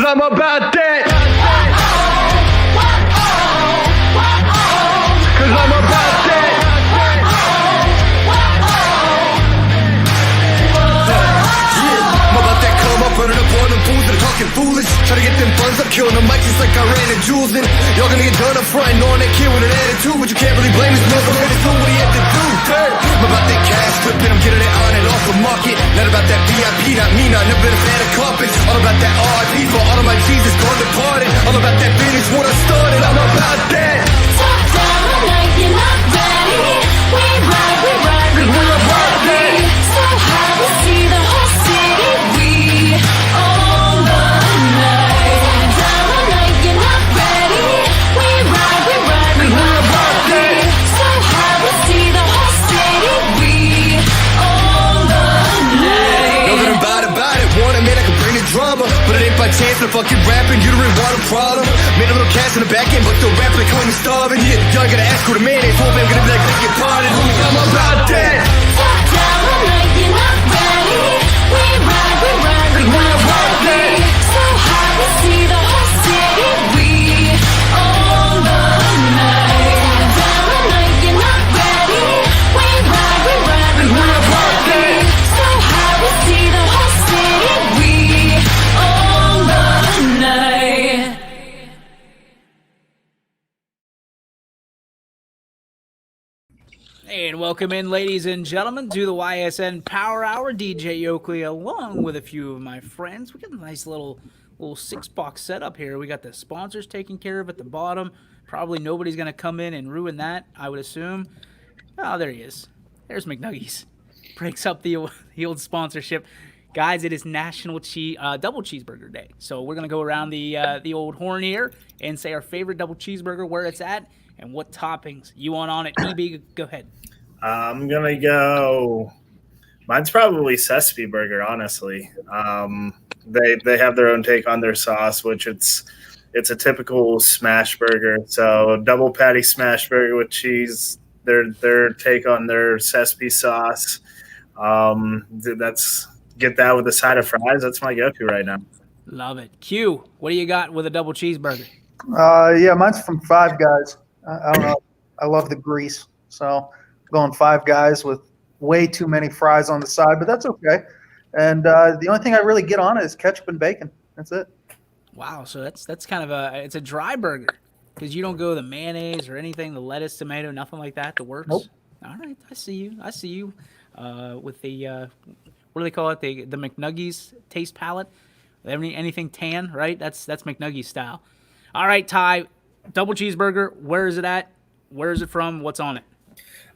I'm about that. Cause I'm about that. I'm about that come up, running up on them fools that are talking foolish. Try to get them funds up, killing the mic just like I ran the jewels in. Y'all gonna get done up front, knowing that kid with an attitude, but you can't really blame his motherfucker. It's doing what he had to do. I'm about that cash flipping, I'm getting it on and off the market. Not about that VIP, not me, not never been a fan of carpets. All about that RIP for all of my Jesus gone departed. All about that finish what I started, I'm about that. Top down like you're not ready. We ride, we're about that. So high, we see the whole city. We own the night. Down like you're not ready. We ride, we're about that. So high, we see the whole city. We own the night. Know that I'm about it. Want a man I can bring the drama, but it ain't by chance. I'm fucking rapping, you don't really want a problem. Made a little cash in the back end, but still rapping like I'm starving. Yeah, y'all gotta ask who the man is. Hope I'm gonna be like, beg your pardon. I'm about that. Top down like you're not ready. We ride, we're about that. So high, we see the whole city. We own the night. Down like you're not ready. We ride, we're about that. So high, we see the whole city. We own the night. And welcome in, ladies and gentlemen, to the YSN Power Hour. DJ Oakley along with a few of my friends. We got a nice little six-box setup here. We got the sponsors taken care of at the bottom. Probably nobody's going to come in and ruin that, I would assume. Oh, there he is. There's McNuggies. Breaks up the old sponsorship. Guys, it is National Double Cheeseburger Day. So we're going to go around the old horn here and say our favorite double cheeseburger, where it's at, and what toppings you want on it. EB, go ahead. I'm gonna go. Mine's probably Sesame Burger. Honestly, they have their own take on their sauce, which it's a typical smash burger. So double patty smash burger with cheese. Their take on their sesame sauce. That's get that with a side of fries. That's my go-to right now. Love it. Q, what do you got with a double cheeseburger? Yeah, mine's from Five Guys. I don't know. I love the grease, so going Five Guys with way too many fries on the side, but that's okay. And the only thing I really get on it is ketchup and bacon. That's it. Wow, so that's kind of it's a dry burger because you don't go the mayonnaise or anything, the lettuce, tomato, nothing like that. The works. Nope. All right, I see you. With the what do they call it? The McNuggies taste palette. Anything tan, right? That's McNuggies style. All right, Ty, double cheeseburger. Where is it at? Where is it from? What's on it?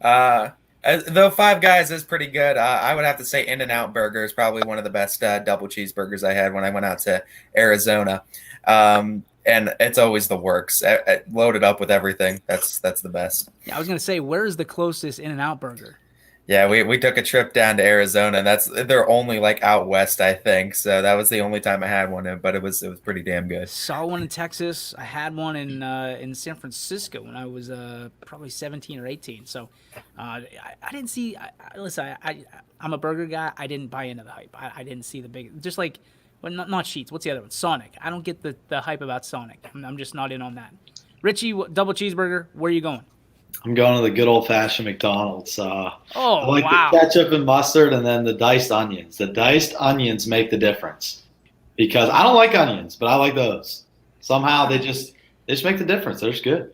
Though Five Guys is pretty good, I would have to say In-N-Out Burger is probably one of the best double cheeseburgers I had when I went out to Arizona. And it's always the works. Loaded up with everything. That's the best. Yeah, I was gonna say, where is the closest In-N-Out Burger? Yeah, we took a trip down to Arizona, and they're only like out west, I think. So that was the only time I had one, but it was pretty damn good. Saw one in Texas. I had one in San Francisco when I was probably 17 or 18. So I didn't see. Listen, I'm a burger guy. I didn't buy into the hype. I didn't see the big. Just like, well, not Sheetz. What's the other one? Sonic. I don't get the hype about Sonic. I'm just not in on that. Richie, double cheeseburger. Where are you going? I'm going to the good old-fashioned McDonald's. I like wow. the ketchup and mustard and then the diced onions. The diced onions make the difference because I don't like onions, but I like those. Somehow they just make the difference. They're just good.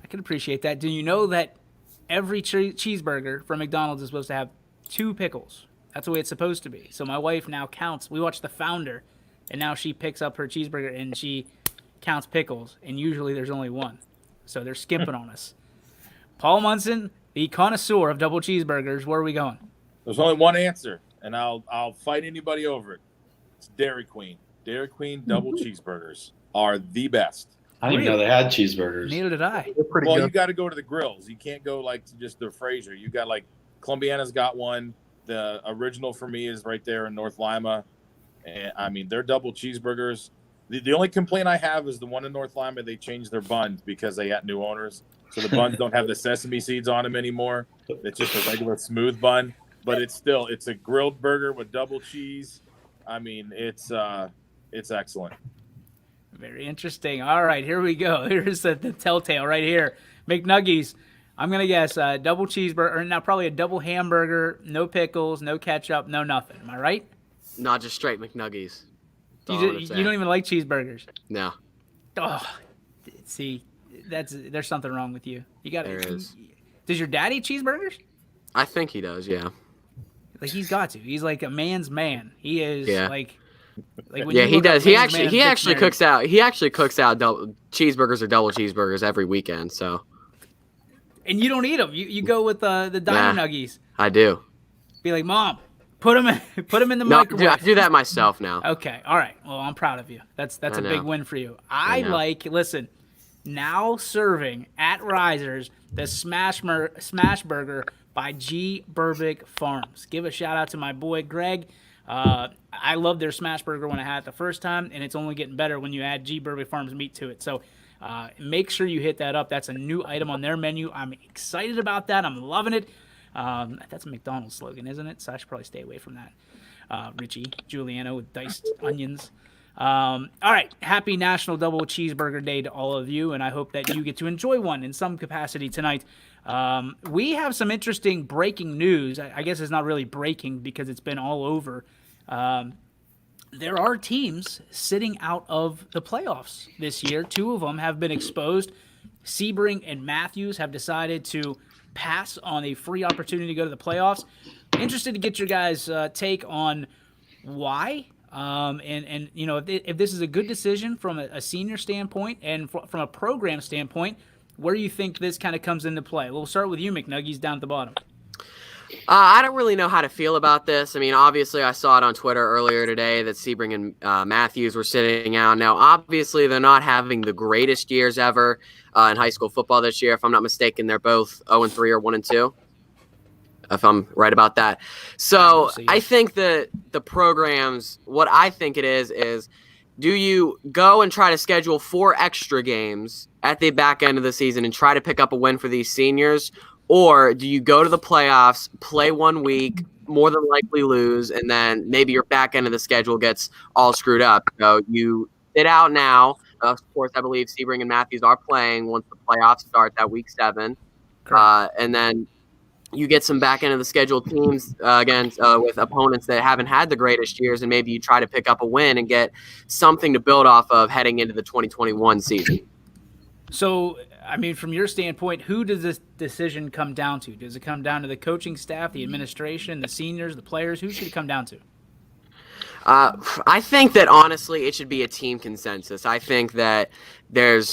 I can appreciate that. Do you know that every cheeseburger from McDonald's is supposed to have 2 pickles? That's the way it's supposed to be. So my wife now counts. We watched The Founder, and now she picks up her cheeseburger and she counts pickles, and usually there's only 1. So they're skimping on us. Paul Munson, the connoisseur of double cheeseburgers, where are we going? There's only one answer, and I'll fight anybody over it. It's Dairy Queen. Dairy Queen double cheeseburgers are the best. I didn't even know they had cheeseburgers. Neither did I. They're pretty Well, good. you got to go to the grills. You can't go like to just the Fraser. You got like Columbiana's got one. The original for me is right there in North Lima. And I mean, their double cheeseburgers. The only complaint I have is the one in North Lima. They changed their buns because they got new owners. So the buns don't have the sesame seeds on them anymore. It's just a regular smooth bun, but it's a grilled burger with double cheese. I mean, it's excellent. Very interesting. All right, here we go. Here's the telltale right here. McNuggies. I'm going to guess double cheeseburger, or now probably a double hamburger, no pickles, no ketchup, no nothing. Am I right? Not just straight McNuggies. That's all I'm You, gonna you say. don't even like cheeseburgers. No, Oh, see, there's something wrong with you. You got there is. Does your dad eat cheeseburgers? I think he does. Yeah. Like he's got to. He's like a man's man. He is Yeah. like when Yeah, you he look up does. He man's man actually dictionary- cooks out. He actually cooks out double cheeseburgers or double cheeseburgers every weekend. So And you don't eat them. You go with the diner Nah. nuggies. I do. Be like, Mom, put them in the No, microwave. I do that myself now. Okay, all right. Well, I'm proud of you. That's I a big know. win for you. I know. Listen, now serving at Risers the Smash Burger by G. Burbick Farms. Give a shout out to my boy Greg. I loved their Smash Burger when I had it the first time, and it's only getting better when you add G. Burbick Farms meat to it. So make sure you hit that up. That's a new item on their menu. I'm excited about that. I'm loving it. That's a McDonald's slogan, isn't it? So I should probably stay away from that. Richie Giuliano with diced onions. All right. Happy National Double Cheeseburger Day to all of you, and I hope that you get to enjoy one in some capacity tonight. We have some interesting breaking news. I guess it's not really breaking because it's been all over. There are teams sitting out of the playoffs this year. Two of them have been exposed. Sebring and Matthews have decided to pass on a free opportunity to go to the playoffs. Interested to get your guys' take on why, and you know if this is a good decision from a senior standpoint and from a program standpoint, where do you think this kind of comes into play? We'll start with you, McNuggies, down at the bottom. I don't really know how to feel about this. I mean, obviously, I saw it on Twitter earlier today that Sebring and Matthews were sitting out. Now, obviously, they're not having the greatest years ever in high school football this year. If I'm not mistaken, they're both 0-3 or 1-2, if I'm right about that. So I think that the programs, what I think it is do you go and try to schedule 4 extra games at the back end of the season and try to pick up a win for these seniors? Or do you go to the playoffs, play 1 week, more than likely lose, and then maybe your back end of the schedule gets all screwed up? So you sit out now. Of course, I believe Sebring and Matthews are playing once the playoffs start that week 7. And then you get some back end of the schedule teams against with opponents that haven't had the greatest years, and maybe you try to pick up a win and get something to build off of heading into the 2021 season. So, I mean, from your standpoint, who does this decision come down to? Does it come down to the coaching staff, the administration, the seniors, the players? Who should it come down to? I think that honestly, it should be a team consensus. I think that the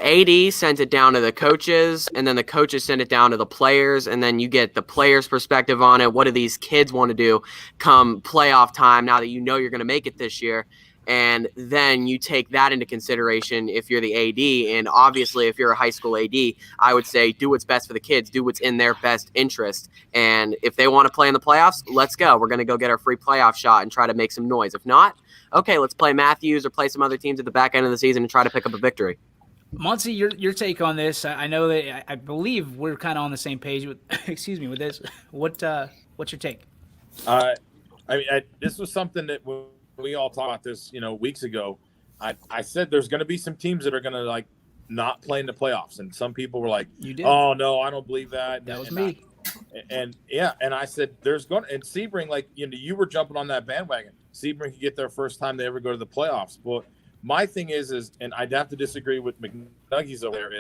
AD sent it down to the coaches, and then the coaches sent it down to the players, and then you get the players' perspective on it. What do these kids want to do come playoff time now that you know you're going to make it this year? And then you take that into consideration if you're the AD. And obviously, if you're a high school AD, I would say do what's best for the kids, do what's in their best interest. And if they want to play in the playoffs, let's go. We're going to go get our free playoff shot and try to make some noise. If not, okay, let's play Matthews or play some other teams at the back end of the season and try to pick up a victory. Muncie, your take on this? I know that I believe we're kind of on the same page with with this. What's your take? I mean, this was something that we all talked about this, weeks ago. I said there's going to be some teams that are going to not play in the playoffs, and some people were like, "You did? Oh no, I don't believe that." That was me. And I said there's going and Sebring, you were jumping on that bandwagon. Sebring could get their first time they ever go to the playoffs. Well, my thing is, and I'd have to disagree with McNuggies over there.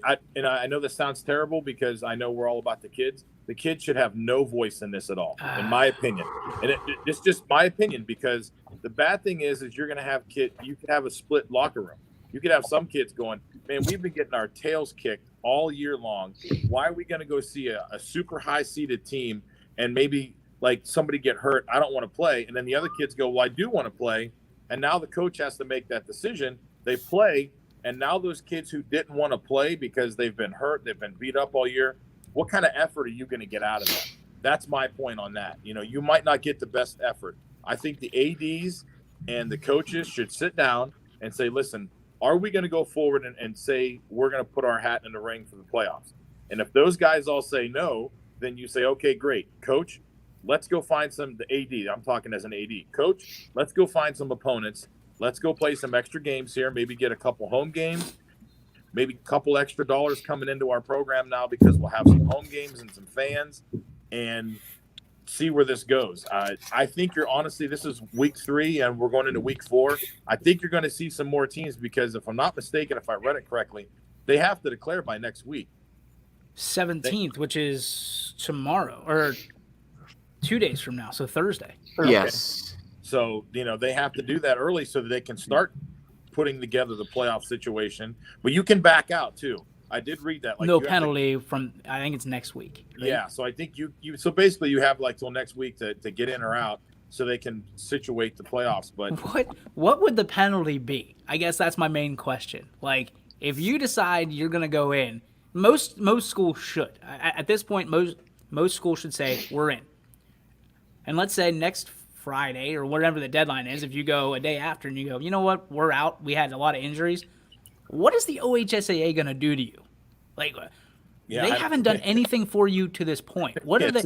I know this sounds terrible because I know we're all about the kids. The kids should have no voice in this at all, in my opinion. And it's just my opinion, because the bad thing is you're going to have you could have a split locker room. You could have some kids going, man, we've been getting our tails kicked all year long. Why are we going to go see a super high seeded team and maybe somebody get hurt? I don't want to play. And then the other kids go, well, I do want to play. And now the coach has to make that decision. They play. And now those kids who didn't want to play because they've been hurt, they've been beat up all year, what kind of effort are you going to get out of that? That's my point on that. You might not get the best effort. I think the ADs and the coaches should sit down and say, listen, are we going to go forward and say we're going to put our hat in the ring for the playoffs? And if those guys all say no, then you say, okay, great. Coach, let's go find the AD. I'm talking as an AD. Coach, let's go find some opponents let's go play some extra games here. Maybe get a couple home games, maybe a couple extra dollars coming into our program now because we'll have some home games and some fans, and see where this goes. I think this is week 3 and we're going into week 4. I think you're going to see some more teams because if I'm not mistaken, if I read it correctly, they have to declare by next week. 17th, which is tomorrow or 2 days from now, so Thursday. Yes. So, they have to do that early so that they can start putting together the playoff situation. But you can back out too. I did read that. No penalty from, I think it's next week. Right? Yeah, so I think so basically you have till next week to get in or out so they can situate the playoffs. But what would the penalty be? I guess that's my main question. Like, if you decide you're going to go in, most schools should. At this point, most schools should say, we're in. And let's say next Friday or whatever the deadline is, if you go a day after and you go, you know what, we're out, we had a lot of injuries, what is the OHSAA going to do to you? Like, they haven't done anything for you to this point. What are they?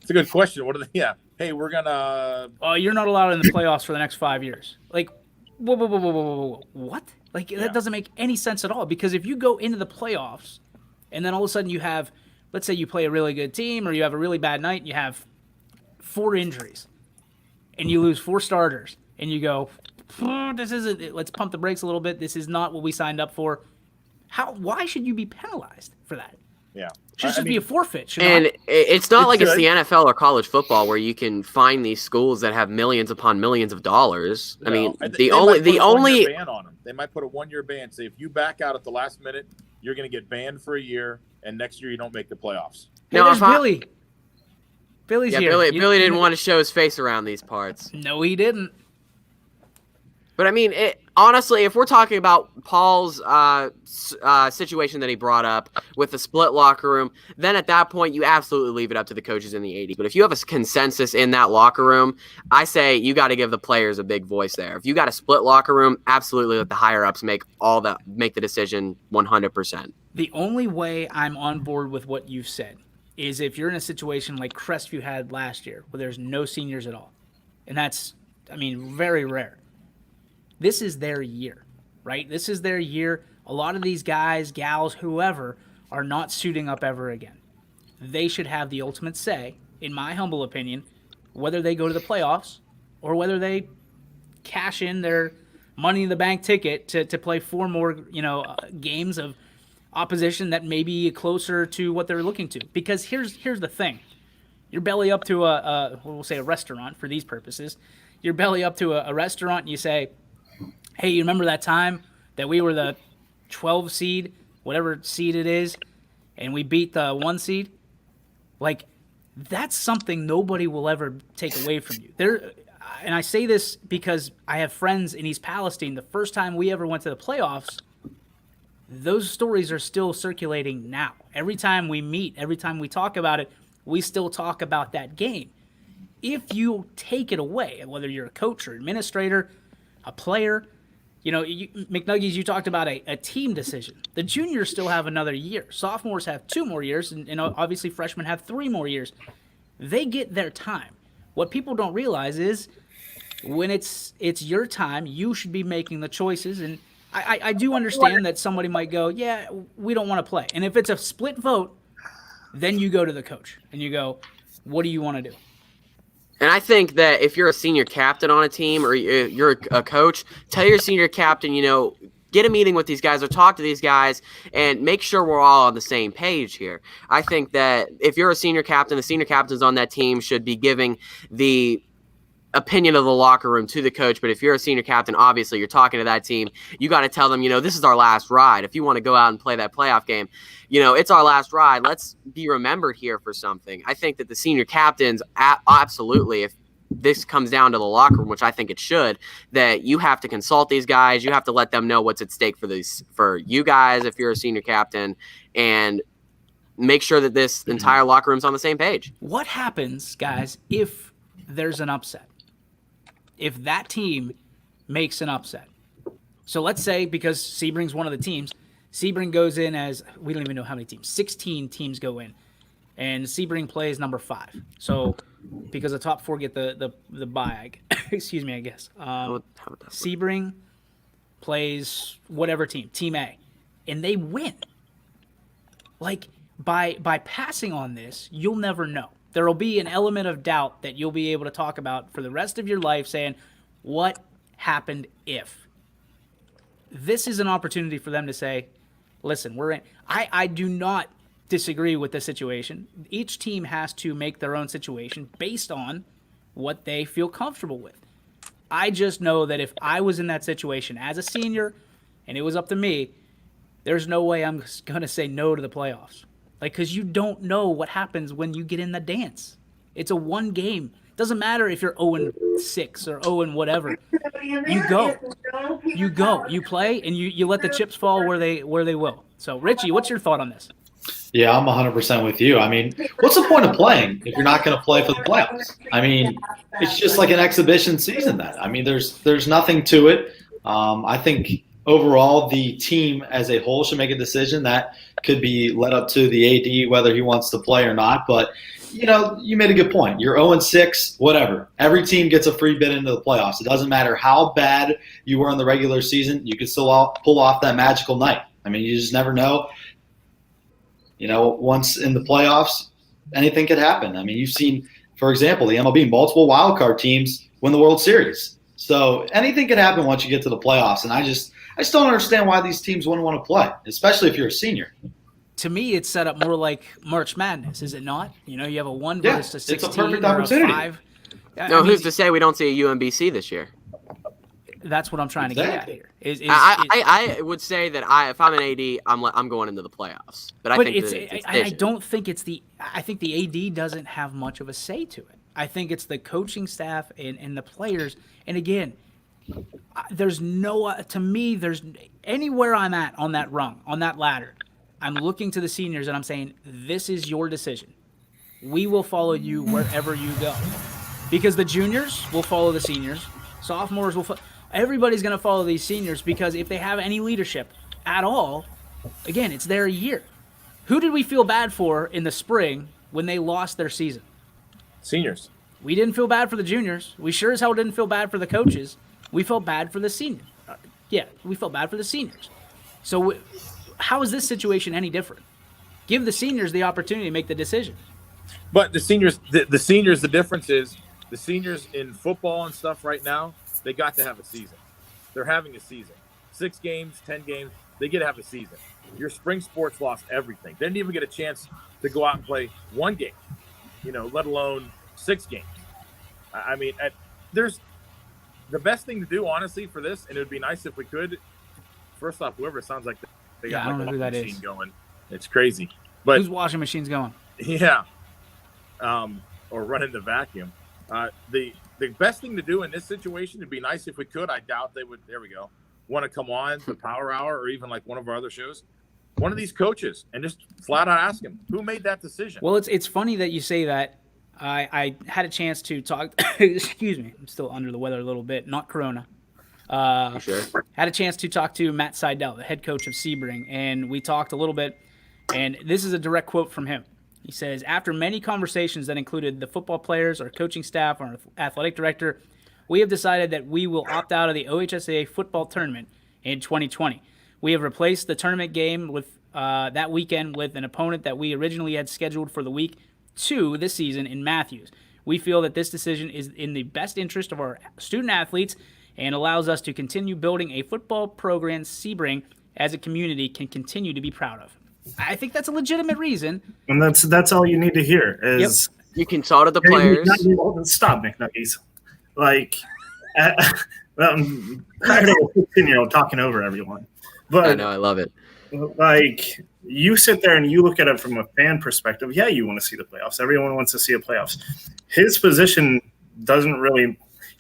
It's a good question. What are they? Yeah. Hey, we're going to. Oh, you're not allowed in the playoffs for the next 5 years. Like, whoa. What? Like, that doesn't make any sense at all. Because if you go into the playoffs and then all of a sudden you have, let's say you play a really good team or you have a really bad night and you have 4 injuries and you lose 4 starters and you go, this isn't, let's pump the brakes a little bit. This is not what we signed up for. Why should you be penalized for that? Yeah. It should just be a forfeit. And it's not like it's the NFL or college football where you can find these schools that have millions upon millions of dollars. I mean, the only ban on them. They might put a 1-year ban. Say if you back out at the last minute, you're going to get banned for a year, and next year you don't make the playoffs. Hey, there's Billy. Billy's here. Billy didn't want to show his face around these parts. No, he didn't. But I mean, honestly, if we're talking about Paul's situation that he brought up with the split locker room, then at that point, you absolutely leave it up to the coaches in the 80s. But if you have a consensus in that locker room, I say you got to give the players a big voice there. If you got a split locker room, absolutely let the higher ups make the decision 100%. The only way I'm on board with what you've said is if you're in a situation like Crestview had last year, where there's no seniors at all, and that's, I mean, very rare. This is their year, right? This is their year. A lot of these guys, gals, whoever, are not suiting up ever again. They should have the ultimate say, in my humble opinion, whether they go to the playoffs or whether they cash in their money in the bank ticket to play 4 more, games of opposition that may be closer to what they're looking to. Because here's the thing. You're belly up to we'll say a restaurant for these purposes. You're belly up to a restaurant and you say, hey, you remember that time that we were the 12 seed, whatever seed it is, and we beat the 1 seed? Like, that's something nobody will ever take away from you. And I say this because I have friends in East Palestine. The first time we ever went to the playoffs, those stories are still circulating now. Every time we meet, every time we talk about it, we still talk about that game. If you take it away, whether you're a coach or administrator, a player, McNuggies, you talked about a team decision. The juniors still have another year. Sophomores have 2 more years, and obviously freshmen have 3 more years. They get their time. What people don't realize is when it's your time, you should be making the choices. And I do understand that somebody might go, yeah, we don't want to play. And if it's a split vote, then you go to the coach and you go, what do you want to do? And I think that if you're a senior captain on a team or you're a coach, tell your senior captain, get a meeting with these guys or talk to these guys and make sure we're all on the same page here. I think that if you're a senior captain, the senior captains on that team should be giving the opinion of the locker room to the coach. But if you're a senior captain, obviously you're talking to that team. You got to tell them, this is our last ride. If you want to go out and play that playoff game, it's our last ride. Let's be remembered here for something. I think that the senior captains, absolutely, if this comes down to the locker room, which I think it should, that you have to consult these guys. You have to let them know what's at stake for you guys if you're a senior captain, and make sure that this entire locker room's on the same page. What happens, guys, if there's an upset? If that team makes an upset. So let's say, because Sebring's one of the teams, Sebring goes in as, we don't even know how many teams, 16 teams go in. and Sebring plays number 5. So because the top 4 get the bye, excuse me, I guess. How would that work? Sebring plays whatever team A, and they win. Like by passing on this, you'll never know. There will be an element of doubt that you'll be able to talk about for the rest of your life, saying, "What happened if?" This is an opportunity for them to say, "Listen, we're in." I do not disagree with the situation. Each team has to make their own situation based on what they feel comfortable with. I just know that if I was in that situation as a senior and it was up to me, there's no way I'm going to say no to the playoffs. Like, because you don't know what happens when you get in the dance. It's a one game. Doesn't matter if you're 0-6 or 0 whatever. You go. You go. You play, and you let the chips fall where they will. So, Richie, what's your thought on this? Yeah, I'm 100% with you. I mean, what's the point of playing if you're not going to play for the playoffs? I mean, it's just like an exhibition season then. I mean, there's nothing to it. I think overall the team as a whole should make a decision that could be led up to the AD whether he wants to play or not. But, you made a good point. You're 0-6, whatever. Every team gets a free bid into the playoffs. It doesn't matter how bad you were in the regular season. You can still pull off that magical night. I mean, you just never know. Once in the playoffs, anything could happen. I mean, you've seen, for example, the MLB, multiple wildcard teams win the World Series. So anything could happen once you get to the playoffs. And I just don't understand why these teams wouldn't want to play, especially if you're a senior. To me, it's set up more like March Madness, is it not? You have a 1 versus a 16 it's a perfect or opportunity. A 5. No, who's to say we don't see a UMBC this year? That's what I'm trying to get at here. I would say that if I'm an AD, I'm going into the playoffs. But I think I don't think it's I think the AD doesn't have much of a say to it. I think it's the coaching staff and the players. And again, there's anywhere I'm at on that rung, on that ladder, I'm looking to the seniors and I'm saying, this is your decision. We will follow you wherever you go. Because the juniors will follow the seniors. Sophomores will follow. Everybody's going to follow these seniors because if they have any leadership at all, again, it's their year. Who did we feel bad for in the spring when they lost their season? Seniors. We didn't feel bad for the juniors. We sure as hell didn't feel bad for the coaches. We felt bad for the seniors. We felt bad for the seniors. So how is this situation any different? Give the seniors the opportunity to make the decision. But the seniors, the difference is the seniors in football and stuff right now, they got to have a season. They're having a season. 6 games, 10 games, they get to have a season. Your spring sports lost everything. They didn't even get a chance to go out and play 1 game, let alone 6 games. I mean, there's the best thing to do, honestly, for this, and it would be nice if we could. First off, whoever it sounds like they got I don't know a who that machine is. going. It's crazy. But whose washing machine's going? Yeah. Or running the vacuum. The best thing to do in this situation, it'd be nice if we could. I doubt they would. There we go. Want to come on the Power Hour or even like one of our other shows. One of these coaches and just flat out ask him who made that decision. Well, it's funny that you say that. I had a chance to talk. Excuse me, I'm still under the weather a little bit. Not Corona. Sure. Had a chance to talk to Matt Seidel, the head coach of Sebring, and we talked a little bit. And this is a direct quote from him. He says, after many conversations that included the football players, our coaching staff, our athletic director, we have decided that we will opt out of the OHSAA football tournament in 2020. We have replaced the tournament game with that weekend with an opponent that we originally had scheduled for the week 2 this season in Matthews. We feel that this decision is in the best interest of our student athletes and allows us to continue building a football program Sebring as a community can continue to be proud of. I think that's a legitimate reason. And that's all you need to hear is you consulted the players. Stop, McNuggies. Like, I'm tired of talking over everyone. But I know, I love it. Like, you sit there and you look at it from a fan perspective. Yeah, you want to see the playoffs. Everyone wants to see the playoffs. His position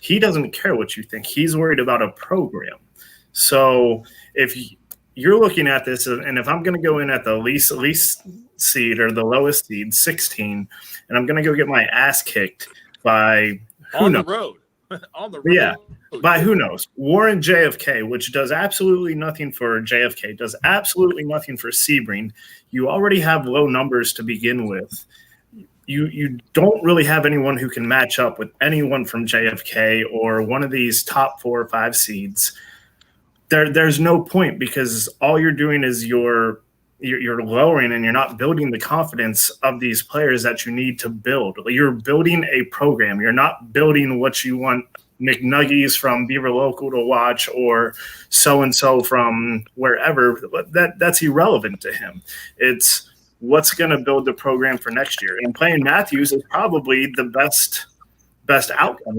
he doesn't care what you think. He's worried about a program. So if you're looking at this, and if I'm going to go in at the least seed or the lowest seed, 16, and I'm going to go get my ass kicked by on the road. On the road. Yeah, by who knows? Warren JFK, which does absolutely nothing for JFK, does absolutely nothing for Sebring. You already have low numbers to begin with. you don't really have anyone who can match up with anyone from JFK or one of these top 4 or 5 seeds. There's no point, because all you're doing is you're lowering and you're not building the confidence of these players that you need to build. You're building a program. You're not building what you want McNuggies from Beaver Local to watch or so-and-so from wherever. That's irrelevant to him. It's what's going to build the program for next year. And playing Matthews is probably the best outcome.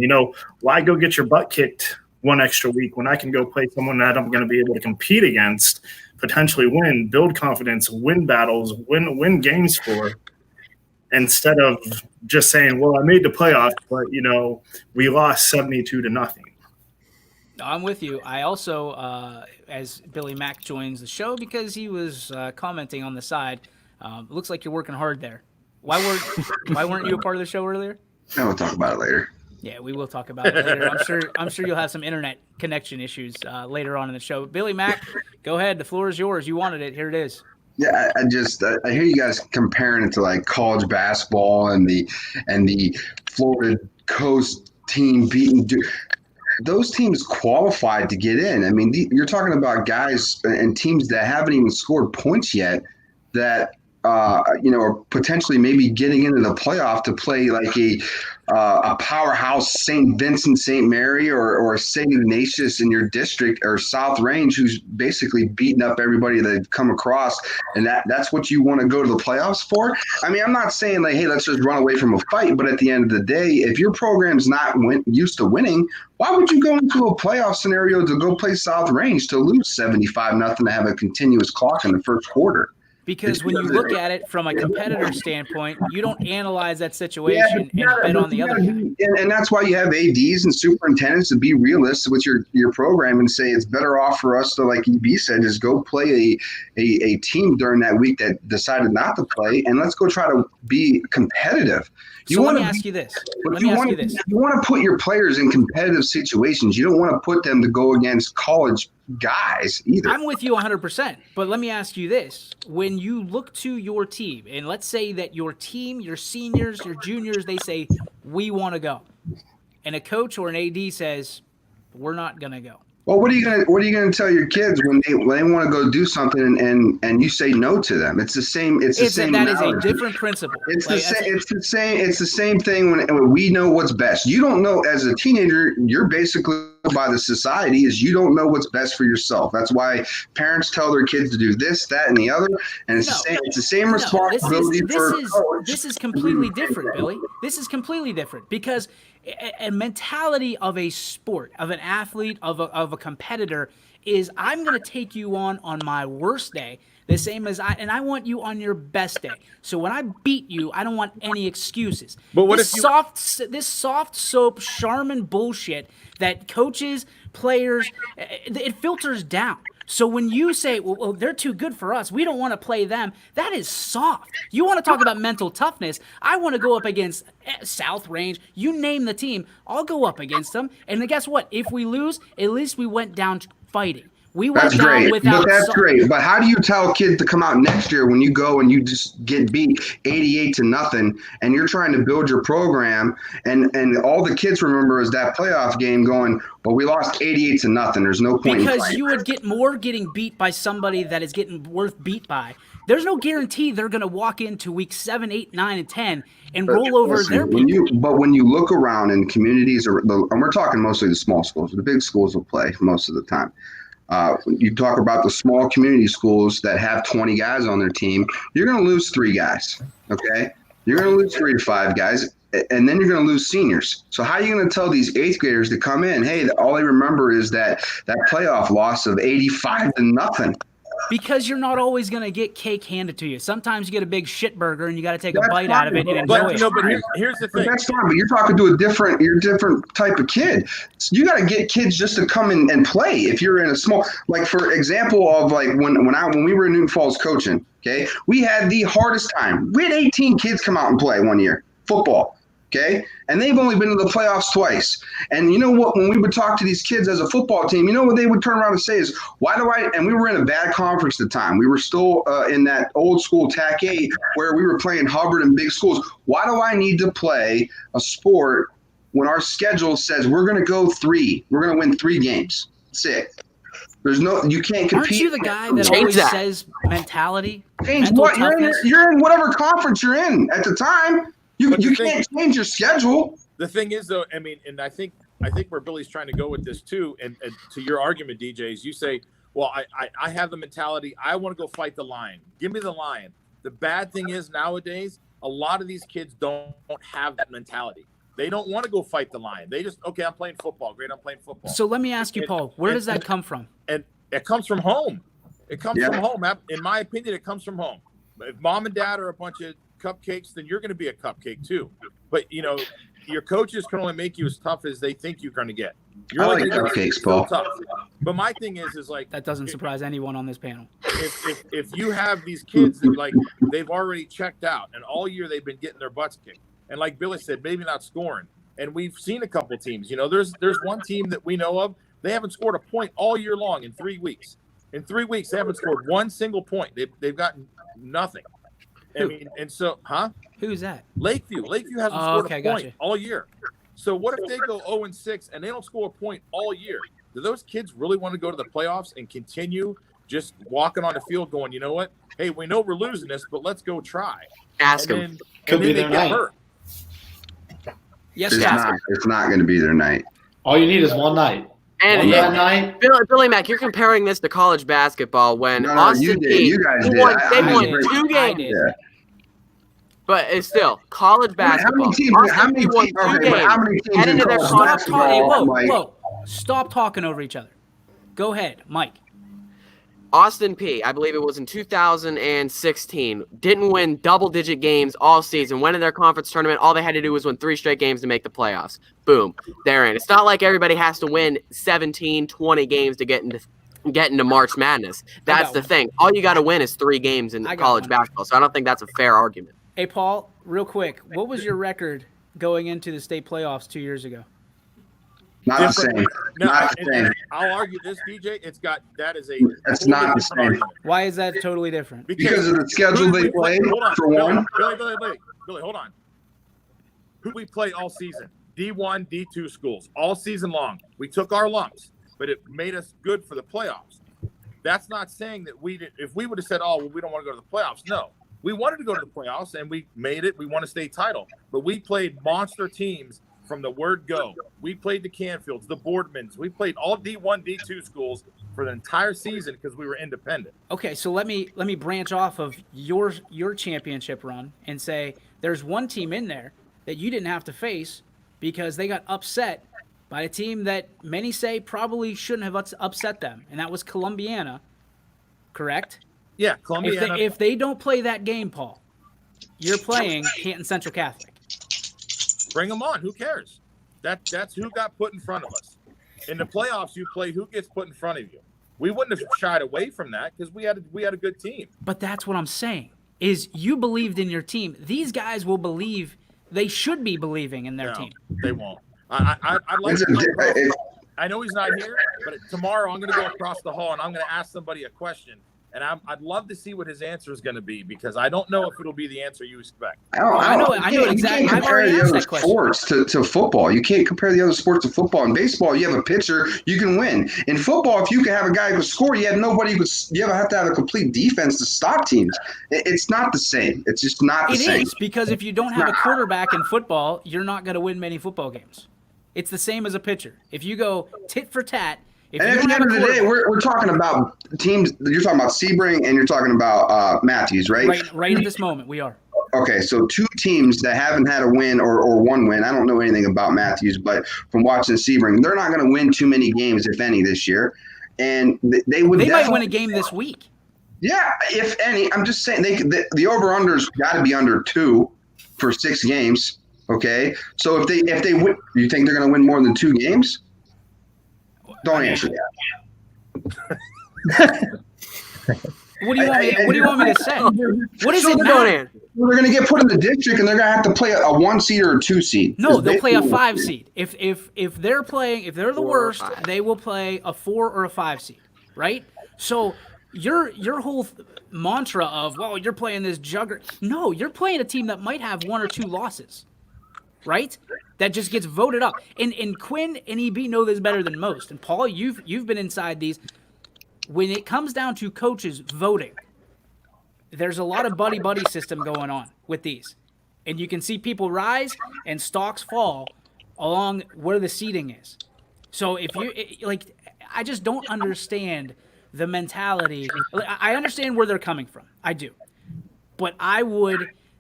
Why go get your butt kicked one extra week when I can go play someone that I'm going to be able to compete against, potentially win, build confidence, win battles, win games for, instead of just saying, well, I made the playoffs, but we lost 72-0. I'm with you. I also, as Billy Mack joins the show, because he was commenting on the side, looks like you're working hard there. Why weren't you a part of the show earlier? No, we'll talk about it later. Yeah, we will talk about it later. I'm sure you'll have some internet connection issues later on in the show. Billy Mack, go ahead. The floor is yours. You wanted it. Here it is. Yeah, I hear you guys comparing it to like college basketball and the Florida Coast team beating those teams qualified to get in. I mean, you're talking about guys and teams that haven't even scored points yet that are potentially maybe getting into the playoff to play like a powerhouse St. Vincent, St. Mary, or St. Ignatius in your district, or South Range, who's basically beating up everybody they've come across, and that's what you want to go to the playoffs for? I mean, I'm not saying like, hey, let's just run away from a fight, but at the end of the day, if your program's not used to winning, why would you go into a playoff scenario to go play South Range to lose 75-0 to have a continuous clock in the first quarter? Because when you look at it from a competitor standpoint, you don't analyze that situation and bet on the other guy. And that's why you have ADs and superintendents to be realistic with your program and say it's better off for us to, like EB said, just go play a team during that week that decided not to play, and let's go try to be competitive. Let me ask you this. You want to put your players in competitive situations. You don't want to put them to go against college guys either. I'm with you 100%. But let me ask you this. When you look to your team, and let's say that your team, your seniors, your juniors, they say, we want to go. And a coach or an AD says, we're not going to go. Well, what are you gonna tell your kids when they want to go do something and you say no to them? It's the same. It's the same. That is a different principle. It's the same thing when we know what's best. You don't know as a teenager. You're basically by the society is you don't know what's best for yourself. That's why parents tell their kids to do this, that, and the other, and it's the same responsibility This is completely different, Billy. This is completely different because a mentality of a sport, of an athlete, of a competitor is I'm going to take you on my worst day, the same as I want you on your best day. So when I beat you, I don't want any excuses. But what this soft soap Charmin bullshit that coaches, players, it filters down. So when you say, well, they're too good for us, we don't want to play them, that is soft. You want to talk about mental toughness, I want to go up against South Range, you name the team, I'll go up against them. And then guess what? If we lose, at least we went down fighting. We went that's down great. without But that's great. But how do you tell kids to come out next year when you go and you just get beat 88-0 and you're trying to build your program and all the kids remember is that playoff game going, well, we lost 88-0. There's no point because you would get more getting beat by somebody that is getting worth beat by. There's no guarantee they're going to walk into week 7, 8, 9, and 10 and roll over their people. But when you look around in communities, and we're talking mostly the small schools, the big schools will play most of the time. You talk about the small community schools that have 20 guys on their team, you're going to lose 3 guys, okay? You're going to lose 3 to 5 guys, and then you're going to lose seniors. So how are you going to tell these 8th graders to come in, hey, all they remember is that playoff loss of 85-0? Because you're not always going to get cake handed to you. Sometimes you get a big shit burger and you got to take a bite out of it and enjoy it. But here's the thing. That's fine, but you're talking to a different type of kid. So you got to get kids just to come in and play. If you're in a small, like for example of like when we were in Newton Falls coaching, okay, we had the hardest time. We had 18 kids come out and play one year, football. Okay. And they've only been to the playoffs twice. And you know what? When we would talk to these kids as a football team, you know what they would turn around and say is, and we were in a bad conference at the time. We were still in that old school TAC 8 where we were playing Hubbard and big schools. Why do I need to play a sport when our schedule says we're going to go 3? We're going to win 3 games. That's it. You can't compete. Aren't you the guy that always says mentality? Change what? You're in whatever conference you're in at the time. You can't change your schedule. The thing is, though, I mean, and I think where Billy's trying to go with this too, and to your argument, DJ, is you say, well, I have the mentality. I want to go fight the lion. Give me the lion. The bad thing is nowadays, a lot of these kids don't have that mentality. They don't want to go fight the lion. They just, okay, I'm playing football. Great, I'm playing football. So let me ask you, Paul, where does that come from? And it comes from home. It comes from home. In my opinion, it comes from home. If mom and dad are a bunch of cupcakes, then you're going to be a cupcake too. But, your coaches can only make you as tough as they think you're going to get. You're I like cupcakes, Paul. Tough. But my thing is like that doesn't surprise anyone on this panel. If you have these kids that like they've already checked out and all year they've been getting their butts kicked, and like Billy said, maybe not scoring. And we've seen a couple teams. There's one team that we know of. They haven't scored a point all year long in 3 weeks. In 3 weeks, they haven't scored one single point. They've gotten nothing. Who's that? Lakeview. Lakeview hasn't scored a point all year. So what if they go 0-6 and they don't score a point all year? Do those kids really want to go to the playoffs and continue just walking on the field going, you know what? Hey, we know we're losing this, but let's go try. Ask them. Could be their night. Hurt. Yes, it's not going to be their night. All you need is one night. And night. Billy Mack, you're comparing this to college basketball when Austin you guys did. They won 2 games. Yeah. But it's still college basketball. How many teams head into their Whoa. Stop talking over each other. Go ahead, Mike. Austin P, I believe it was in 2016, didn't win double-digit games all season. Went in their conference tournament. All they had to do was win 3 straight games to make the playoffs. Boom. They're in. It's not like everybody has to win 17, 20 games to get into March Madness. That's the thing. All you got to win is 3 games in college basketball. So I don't think that's a fair argument. Hey, Paul, real quick, what was your record going into the state playoffs 2 years ago? Not the same. Not the same. I'll argue this, DJ. That's That's not the same. Argument. Why is that totally different? Because of the schedule they played, for one. Billy, hold on. Who we play all season? D1, D2 schools all season long. We took our lumps, but it made us good for the playoffs. That's not saying that if we would have said, oh, well, we don't want to go to the playoffs. No. We wanted to go to the playoffs, and we made it. We won a state title. But we played monster teams from the word go. We played the Canfields, the Boardmans. We played all D1, D2 schools for the entire season because we were independent. Okay, so let me branch off of your championship run and say there's one team in there that you didn't have to face because they got upset by a team that many say probably shouldn't have upset them, and that was Columbiana, correct? Yeah, Columbiana. If they don't play that game, Paul, you're playing Canton Central Catholic. Bring them on. Who cares? That's who got put in front of us. In the playoffs, you play who gets put in front of you. We wouldn't have shied away from that because we had a good team. But that's what I'm saying, is you believed in your team. These guys will believe. They should be believing in their team. They won't. I'd like to I know he's not here, but tomorrow I'm going to go across the hall and I'm going to ask somebody a question. And I'd love to see what his answer is going to be because I don't know if it'll be the answer you expect. I know exactly. You can't compare the other sports to football. You can't compare the other sports to football. In baseball, you have a pitcher, you can win. In football, if you can have a guy who can score, you have nobody who could. You have to have a complete defense to stop teams. It's not the same. It's just not the same. It is because if you don't have a quarterback in football, you're not going to win many football games. It's the same as a pitcher. If you go tit for tat. And at the end of the day, we're talking about teams. You're talking about Sebring and you're talking about Matthews, right? Right at this moment, we are. Okay, so 2 teams that haven't had a win or 1 win. I don't know anything about Matthews, but from watching Sebring, they're not going to win too many games, if any, this year. And they might win a game this week. Yeah, if any. I'm just saying the over/under's got to be under 2 for 6 games. Okay, so if they win, you think they're going to win more than 2 games? Don't answer that. What do you want me? What do you want me to say? What does it Going matter? in. They're going to get put in the district, and they're going to have to play a 1 seed or a 2 seed. No, they'll play a 5 seed. If they're the 4 or worst, 5. they will play a 4 or a 5 seed, right? So your whole mantra of, well, you're playing this jugger. No, you're playing a team that might have 1 or 2 losses, right? That just gets voted up. And Quinn and EB know this better than most. And Paul, you've been inside these. When it comes down to coaches voting, there's a lot of buddy system going on with these. And you can see people rise and stocks fall along where the seating is. So if you I just don't understand the mentality. I understand where they're coming from. I do. But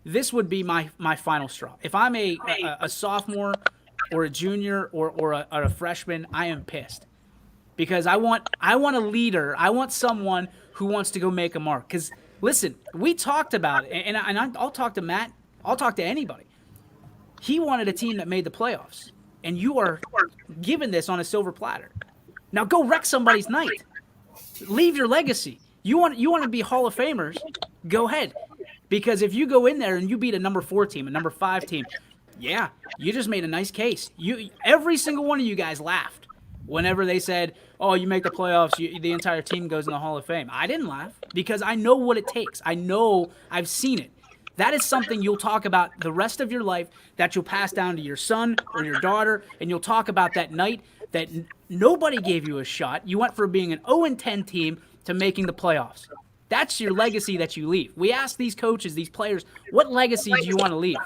this would be my final straw. If I'm a sophomore or a junior or a freshman, I am pissed. Because I want a leader. I want someone who wants to go make a mark. Because, listen, we talked about it, and I'll talk to Matt. I'll talk to anybody. He wanted a team that made the playoffs, and you are given this on a silver platter. Now go wreck somebody's night. Leave your legacy. You want to be Hall of Famers? Go ahead. Because if you go in there and you beat a number 4 team, a number 5 team, yeah, you just made a nice case. Every single one of you guys laughed whenever they said, oh, you make the playoffs, the entire team goes in the Hall of Fame. I didn't laugh because I know what it takes. I know I've seen it. That is something you'll talk about the rest of your life, that you'll pass down to your son or your daughter, and you'll talk about that night that nobody gave you a shot. You went from being an 0-10 team to making the playoffs. That's your legacy that you leave. We ask these coaches, these players, what legacy do you want to leave?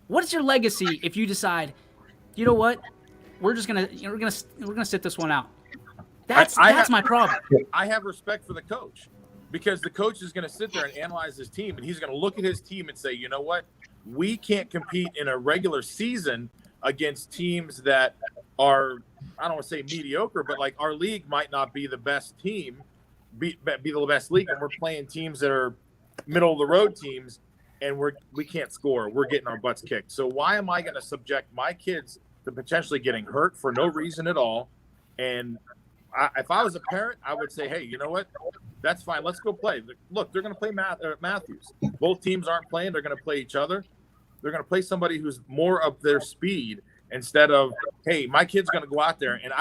What is your legacy if you decide, you know what? We're gonna sit this one out. That's my problem. I have respect for the coach because the coach is going to sit there and analyze his team, and he's going to look at his team and say, you know what? We can't compete in a regular season against teams that are, I don't want to say mediocre, but like our league might not be the best team, be the best league, and we're playing teams that are middle of the road teams, and we can't score. We're getting our butts kicked. So why am I going to subject my kids to potentially getting hurt for no reason at all? And if I was a parent, I would say, hey, you know what? That's fine. Let's go play. Look, they're going to play Matthews. Both teams aren't playing. They're going to play each other. They're going to play somebody who's more of their speed instead of, hey, my kid's going to go out there. And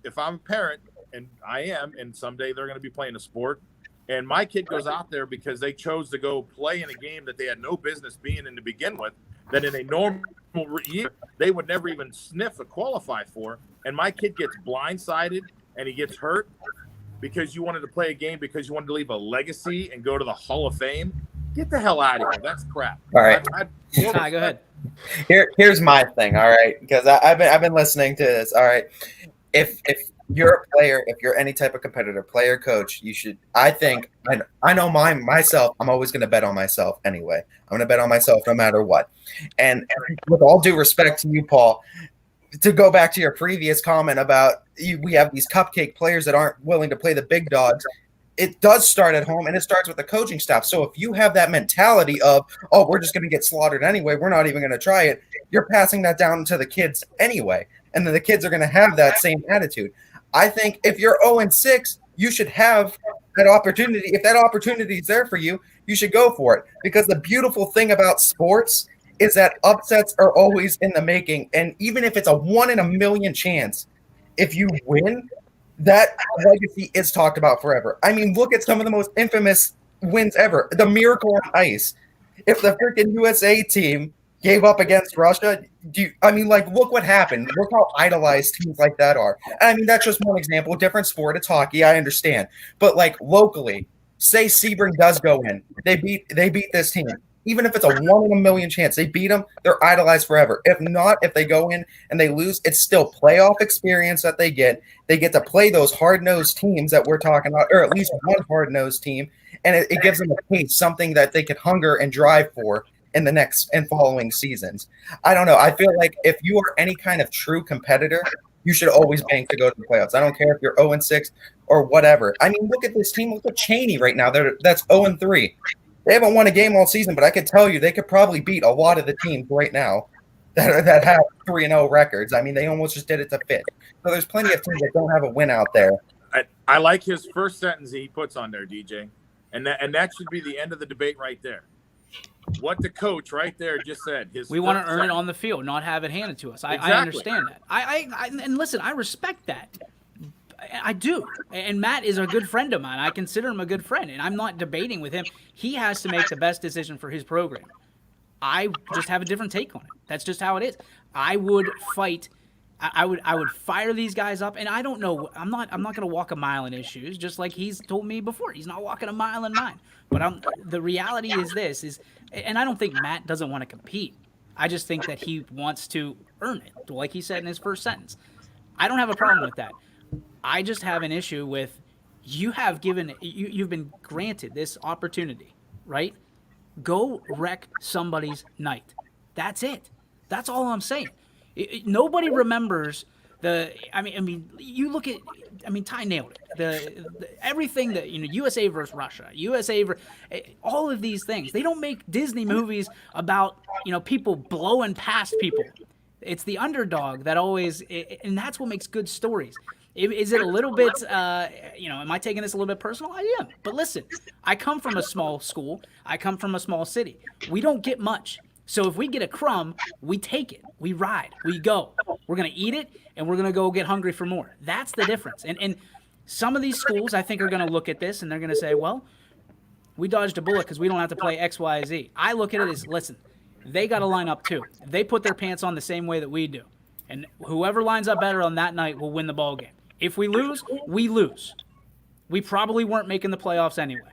if I'm a parent, and I am, and someday they're going to be playing a sport, and my kid goes out there because they chose to go play in a game that they had no business being in to begin with, that in a normal year they would never even sniff or qualify for, and my kid gets blindsided and he gets hurt because you wanted to play a game because you wanted to leave a legacy and go to the Hall of Fame, get the hell out of here. That's crap. All right. Go ahead. Here's my thing. All right, because I've been listening to this. All right, if you're a player, if you're any type of competitor, player, coach, you should. I think I know myself. I'm always going to bet on myself anyway. I'm going to bet on myself no matter what. And with all due respect to you, Paul, to go back to your previous comment about we have these cupcake players that aren't willing to play the big dogs. It does start at home, and it starts with the coaching staff. So if you have that mentality of, oh, we're just going to get slaughtered anyway, we're not even going to try it, you're passing that down to the kids anyway. And then the kids are going to have that same attitude. I think if you're 0-6, you should have that opportunity. If that opportunity is there for you, you should go for it. Because the beautiful thing about sports is that upsets are always in the making. And even if it's a 1 in a million chance, if you win, that legacy is talked about forever. I mean, look at some of the most infamous wins ever. The Miracle on Ice. If the freaking USA team gave up against Russia, look what happened. Look how idolized teams like that are. I mean, that's just one example. Different sport. It's hockey. I understand. But like locally, say Sebring does go in. They beat this team. Even if it's a 1 in a million chance, they beat them, they're idolized forever. If not, if they go in and they lose, it's still playoff experience that they get. They get to play those hard-nosed teams that we're talking about, or at least one hard-nosed team, and it gives them a taste, something that they could hunger and drive for in the next and following seasons. I don't know. I feel like if you are any kind of true competitor, you should always bank to go to the playoffs. I don't care if you're 0-6 or whatever. I mean, look at this team. Look at Cheney right now. That's 0-3. They haven't won a game all season, but I could tell you they could probably beat a lot of the teams right now that have 3-0 records. I mean, they almost just did it to fit. So there's plenty of teams that don't have a win out there. I like his first sentence he puts on there, DJ. and that should be the end of the debate right there. What the coach right there just said. We want to earn it on the field, not have it handed to us. I understand that. And listen, I respect that. I do. And Matt is a good friend of mine. I consider him a good friend, and I'm not debating with him. He has to make the best decision for his program. I just have a different take on it. That's just how it is. I would fight. I would fire these guys up, and I don't know. I'm not going to walk a mile in his shoes, just like he's told me before. He's not walking a mile in mine. But the reality is this, and I don't think Matt doesn't want to compete. I just think that he wants to earn it, like he said in his first sentence. I don't have a problem with that. I just have an issue with you've been granted this opportunity, right? Go wreck somebody's night. That's it. That's all I'm saying. Nobody remembers you look at, Ty nailed it. Everything that, USA versus Russia, all of these things. They don't make Disney movies about, people blowing past people. It's the underdog that always, and that's what makes good stories. Is it a little bit, am I taking this a little bit personal? I am. But listen, I come from a small school. I come from a small city. We don't get much. So if we get a crumb, we take it. We ride. We go. We're going to eat it, and we're going to go get hungry for more. That's the difference. And some of these schools, I think, are going to look at this, and they're going to say, well, we dodged a bullet because we don't have to play X, Y, Z. I look at it as, listen, they got to line up too. They put their pants on the same way that we do. And whoever lines up better on that night will win the ball game. If we lose, we lose. We probably weren't making the playoffs anyway.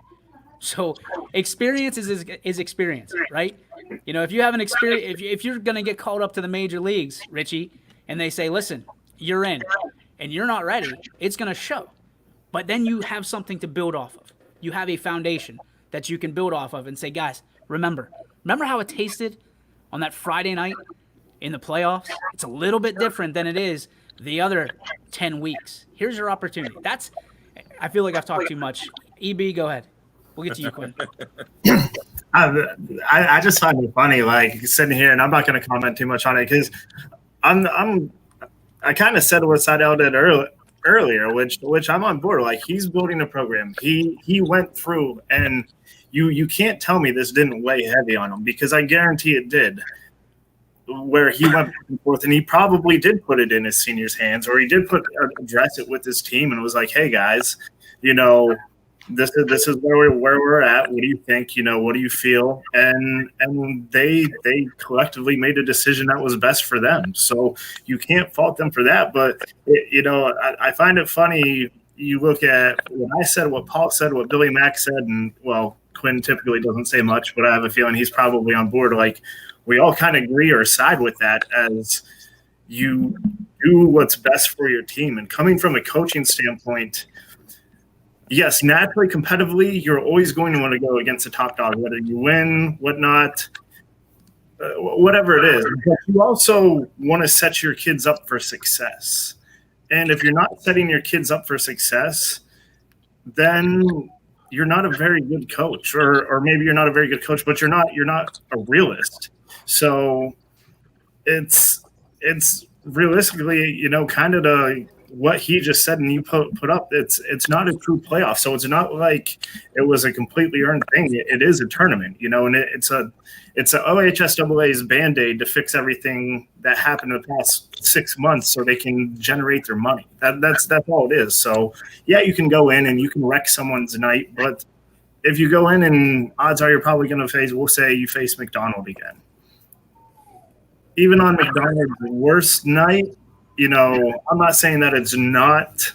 So experience is experience, right? If you have an experience, if you're going to get called up to the major leagues, Richie, and they say, listen, you're in, and you're not ready, it's going to show. But then you have something to build off of. You have a foundation that you can build off of and say, guys, remember how it tasted on that Friday night in the playoffs? It's a little bit different than it is the other 10 weeks. Here's your opportunity. I feel like I've talked too much. EB, go ahead. We'll get to you, Quinn. I just find it funny, like sitting here, and I'm not going to comment too much on it because I kind of said what Seidel did earlier, which I'm on board. Like, he's building a program. He went through, and you can't tell me this didn't weigh heavy on him, because I guarantee it did. Where he went back and forth, and he probably did put it in his seniors' hands, or he did address it with his team, and was like, "Hey guys, this is where we're at. What do you think? What do you feel?" And they collectively made a decision that was best for them. So you can't fault them for that. But I find it funny. You look at what I said, what Paul said, what Billy Mack said, and Quinn typically doesn't say much, but I have a feeling he's probably on board. Like, we all kind of agree or side with that, as you do what's best for your team. And coming from a coaching standpoint, yes, naturally, competitively, you're always going to want to go against the top dog, whether you win, whatnot, whatever it is. But you also want to set your kids up for success. And if you're not setting your kids up for success, then you're not a very good coach, or maybe you're not a very good coach, but you're not a realist. So it's realistically, kind of what he just said, and you put up, it's not a true playoff. So it's not like it was a completely earned thing. It is a tournament, and it's a OHSAA's Band-Aid to fix everything that happened in the past 6 months so they can generate their money. That's all it is. So yeah, you can go in and you can wreck someone's night, but if you go in, and odds are you're probably going to we'll say you face McDonald again. Even on McDonald's worst night, I'm not saying that it's not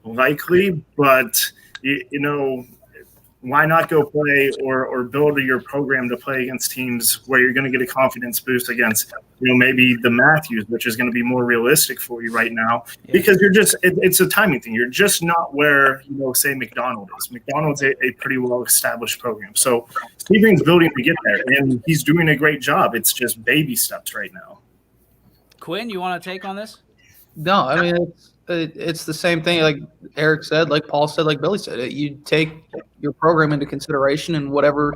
likely, but why not go play or build your program to play against teams where you're going to get a confidence boost against, maybe the Matthews, which is going to be more realistic for you right now, because you're just, it's a timing thing. You're just not where, say McDonald is. McDonald's a pretty well-established program. So Sebring's building to get there, and he's doing a great job. It's just baby steps right now. Quinn, you want to take on this? No, it's the same thing. Like Eric said, like Paul said, like Billy said. You take your program into consideration, and whatever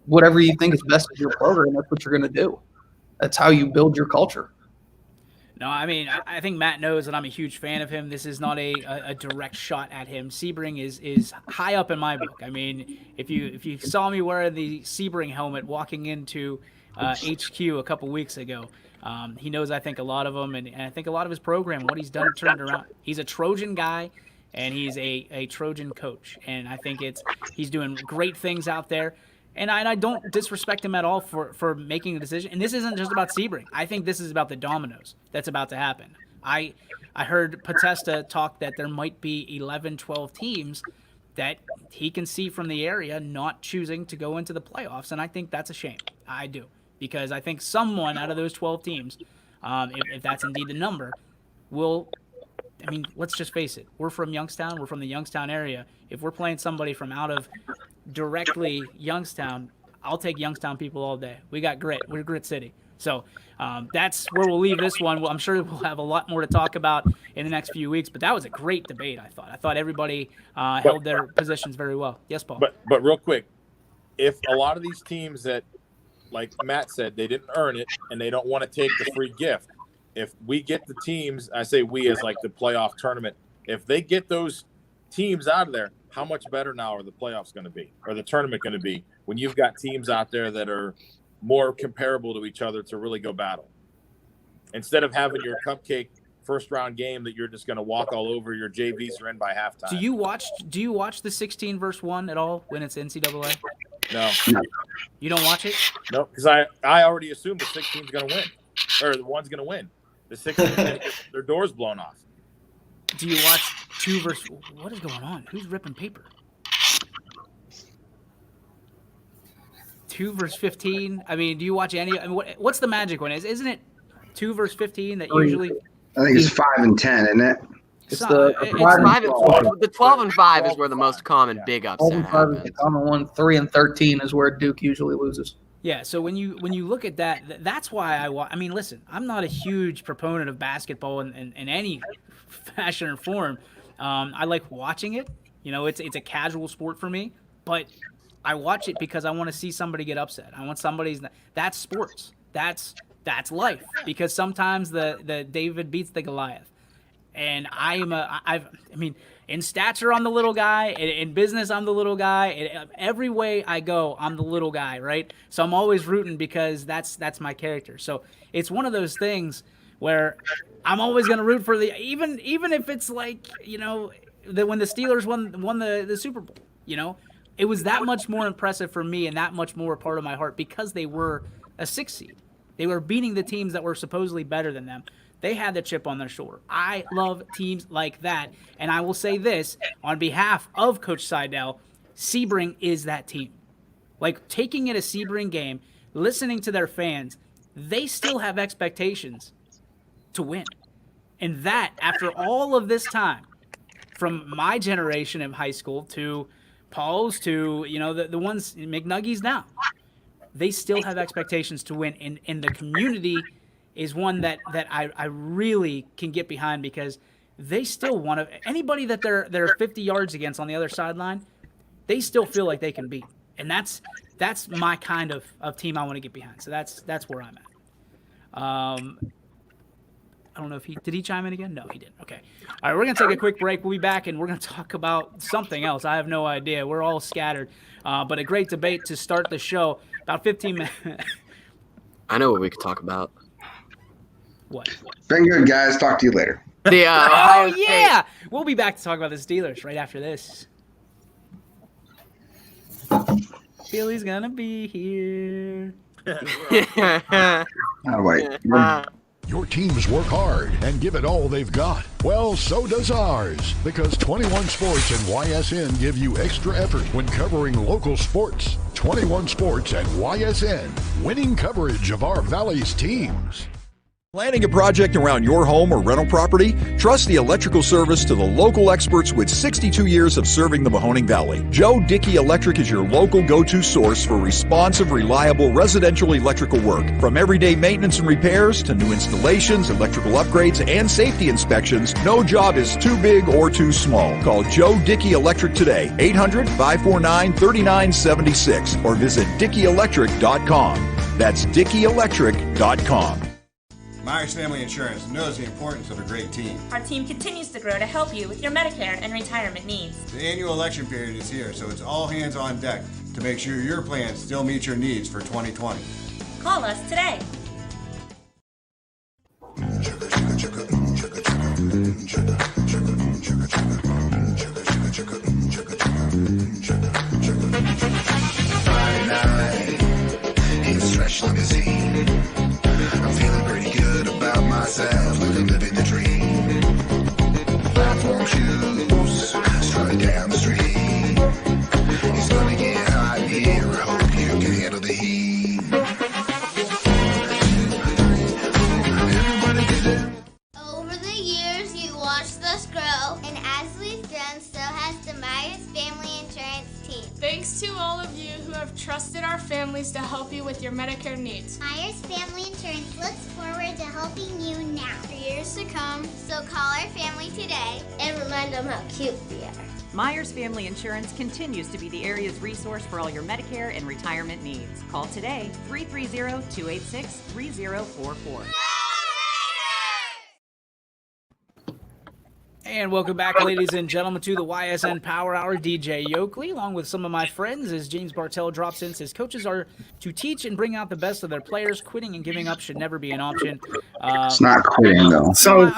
you think is best for your program, that's what you're going to do. That's how you build your culture. No, I mean, I think Matt knows that I'm a huge fan of him. This is not a direct shot at him. Sebring is high up in my book. I mean, if you saw me wearing the Sebring helmet walking into HQ a couple weeks ago, he knows I think a lot of him, and I think a lot of his program, what he's done, turned around. He's a Trojan guy, and he's a Trojan coach, and I think he's doing great things out there. And I don't disrespect him at all for making a decision. And this isn't just about Sebring. I think this is about the dominoes that's about to happen. I heard Potesta talk that there might be 11, 12 teams that he can see from the area not choosing to go into the playoffs. And I think that's a shame. I do. Because I think someone out of those 12 teams, if that's indeed the number, will – I mean, let's just face it. We're from Youngstown. We're from the Youngstown area. If we're playing somebody from out of directly Youngstown, I'll take Youngstown people all day. We got grit. We're Grit City. So that's where we'll leave this one. Well, I'm sure we'll have a lot more to talk about in the next few weeks, but that was a great debate, I thought. I thought everybody held their positions very well. Yes, Paul. But real quick, if a lot of these teams that, like Matt said, they didn't earn it and they don't want to take the free gift, if we get the teams, I say we as like the playoff tournament, if they get those teams out of there, how much better now are the playoffs going to be, or the tournament going to be, when you've got teams out there that are more comparable to each other to really go battle? Instead of having your cupcake first round game that you're just going to walk all over, your JVs are in by halftime. Do you watch the 16 versus 1 at all when it's NCAA? No. You don't watch it? No, because I already assume the 16 is going to win, or the 1's going to win. The 16 is going to get their doors blown off. Do you watch 2 versus? What is going on? Who's ripping paper? 2 versus 15. I mean, do you watch any? I mean, what's the magic one? Isn't it 2 versus 15 that usually? I think it's 5 and 10, isn't it? It's the 12 and 5 is where the most common big upset happens. Common one. 3 and 13 is where Duke usually loses. Yeah, so when you look at that, that's why I mean, listen, I'm not a huge proponent of basketball in any fashion or form. I like watching it. You know, it's a casual sport for me, but I watch it because I want to see somebody get upset. I want that's sports. That's life, because sometimes the David beats the Goliath. And I mean, in stature, I'm the little guy. In business, I'm the little guy. In every way I go, I'm the little guy, right? So I'm always rooting because that's my character. So it's one of those things where I'm always going to root for even if it's like, you know, when the Steelers won the Super Bowl, you know, it was that much more impressive for me and that much more a part of my heart because they were a 6 seed. They were beating the teams that were supposedly better than them. They had the chip on their shoulder. I love teams like that. And I will say this, on behalf of Coach Seidel, Sebring is that team. Like, taking it a Sebring game, listening to their fans, they still have expectations to win. And that, after all of this time, from my generation of high school to Paul's to, you know, the ones, McNuggies now, they still have expectations to win. And the community is one that I really can get behind, because they still want to – anybody that they're 50 yards against on the other sideline, they still feel like they can beat. And that's my kind of team I want to get behind. So that's where I'm at. I don't know if did he chime in again? No, he didn't. Okay. All right, we're going to take a quick break. We'll be back, and we're going to talk about something else. I have no idea. We're all scattered. But a great debate to start the show. About 15 minutes. I know what we could talk about. What? Been good, guys. Talk to you later. Oh, yeah. We'll be back to talk about the Steelers right after this. Billy's going to be here. Oh, wait. Your teams work hard and give it all they've got. Well, so does ours, because 21 Sports and YSN give you extra effort when covering local sports. 21 Sports and YSN, winning coverage of our Valley's teams. Planning a project around your home or rental property? Trust the electrical service to the local experts with 62 years of serving the Mahoning Valley. Joe Dickey Electric is your local go-to source for responsive, reliable residential electrical work. From everyday maintenance and repairs to new installations, electrical upgrades, and safety inspections, no job is too big or too small. Call Joe Dickey Electric today, 800-549-3976, or visit DickeyElectric.com. That's DickeyElectric.com. Myers Family Insurance knows the importance of a great team. Our team continues to grow to help you with your Medicare and retirement needs. The annual election period is here, so it's all hands on deck to make sure your plan still meets your needs for 2020. Call us today. Friday night, it's fresh limousine. I'm feeling pretty good about myself, living the dream. Platform shoes, strutting down the street. It's gonna get hot here, I hope you can handle the heat. Over the years, you watched us grow, and as we've grown, so has the Myers Family Insurance team. Thanks to all of you who have trusted our families to help you with your Medicare needs. Myers Family Insurance looks forward to helping you now for years to come. So call our family today and remind them how cute we are. Myers Family Insurance continues to be the area's resource for all your Medicare and retirement needs. Call today, 330-286-3044. And welcome back, ladies and gentlemen, to the YSN Power Hour. DJ Yoakley, along with some of my friends, as James Bartell drops in, says coaches are to teach and bring out the best of their players. Quitting and giving up should never be an option. It's not quitting, though. So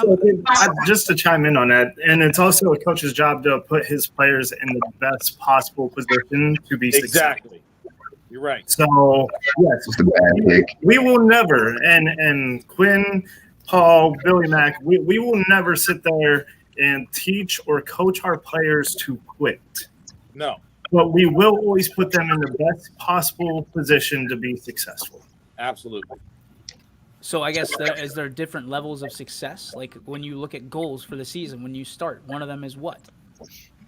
just to chime in on that, and it's also a coach's job to put his players in the best possible position to be Exactly. You're right. So, yes, It's a bad pick. we will never, and Quinn, Paul, Billy Mack, we will never sit there and teach or coach our players to quit. No, But we will always put them in the best possible position to be successful. absolutely. So I guess is there different levels of success? Like when you look at goals for the season, when you start, one of them is what?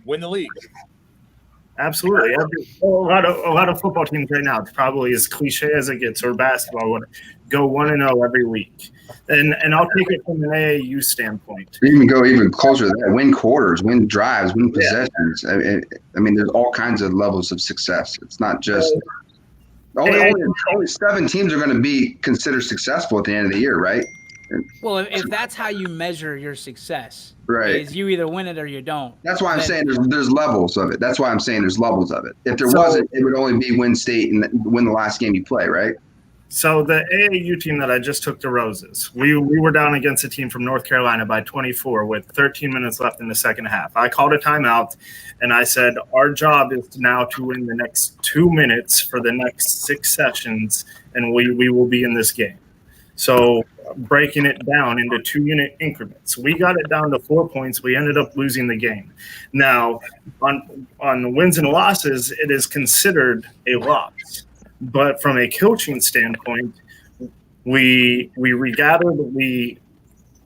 Win the league. Absolutely. A lot of football teams right now, it's probably as cliche as it gets, or basketball would go 1-0 every week. And I'll take it from an AAU standpoint. You can go even closer to that. Win quarters, win drives, win possessions. I mean, there's all kinds of levels of success. It's not just only 7 teams are going to be considered successful at the end of the year, right? Well, if that's how you measure your success, Right. is you either win it or you don't. That's why I'm Then- saying there's levels of it. That's why I'm saying there's levels of it. If there wasn't, it would only be win state and win the last game you play, right? So the AAU team that I just took to Roses, we were down against a team from North Carolina by 24 with 13 minutes left in the second half. I called a timeout, and I said, our job is now to win the next 2 minutes for the next 6 sessions, and we will be in this game. So breaking it down into 2-unit increments. We got it down to 4 points. We ended up losing the game. Now, on wins and losses, it is considered a loss. But from a coaching standpoint, we regathered, we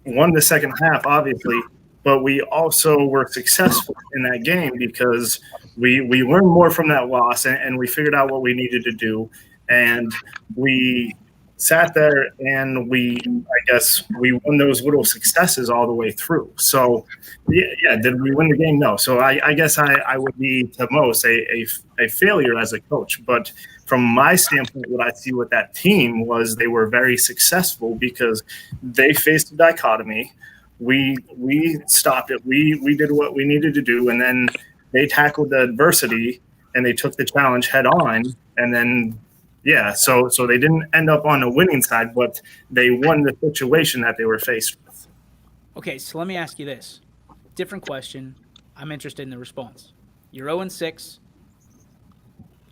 won the second half, obviously, but we also were successful in that game because we learned more from that loss and we figured out what we needed to do. And we sat there and we won those little successes all the way through. So, yeah, did we win the game? No. So I guess I would be to most a failure as a coach. But from my standpoint, what I see with that team was they were very successful because they faced a dichotomy. We stopped it. We did what we needed to do, and then they tackled the adversity and they took the challenge head on, and then. Yeah, so they didn't end up on the winning side, but they won the situation that they were faced with. Okay, so let me ask you this. Different question. I'm interested in the response. You're 0-6.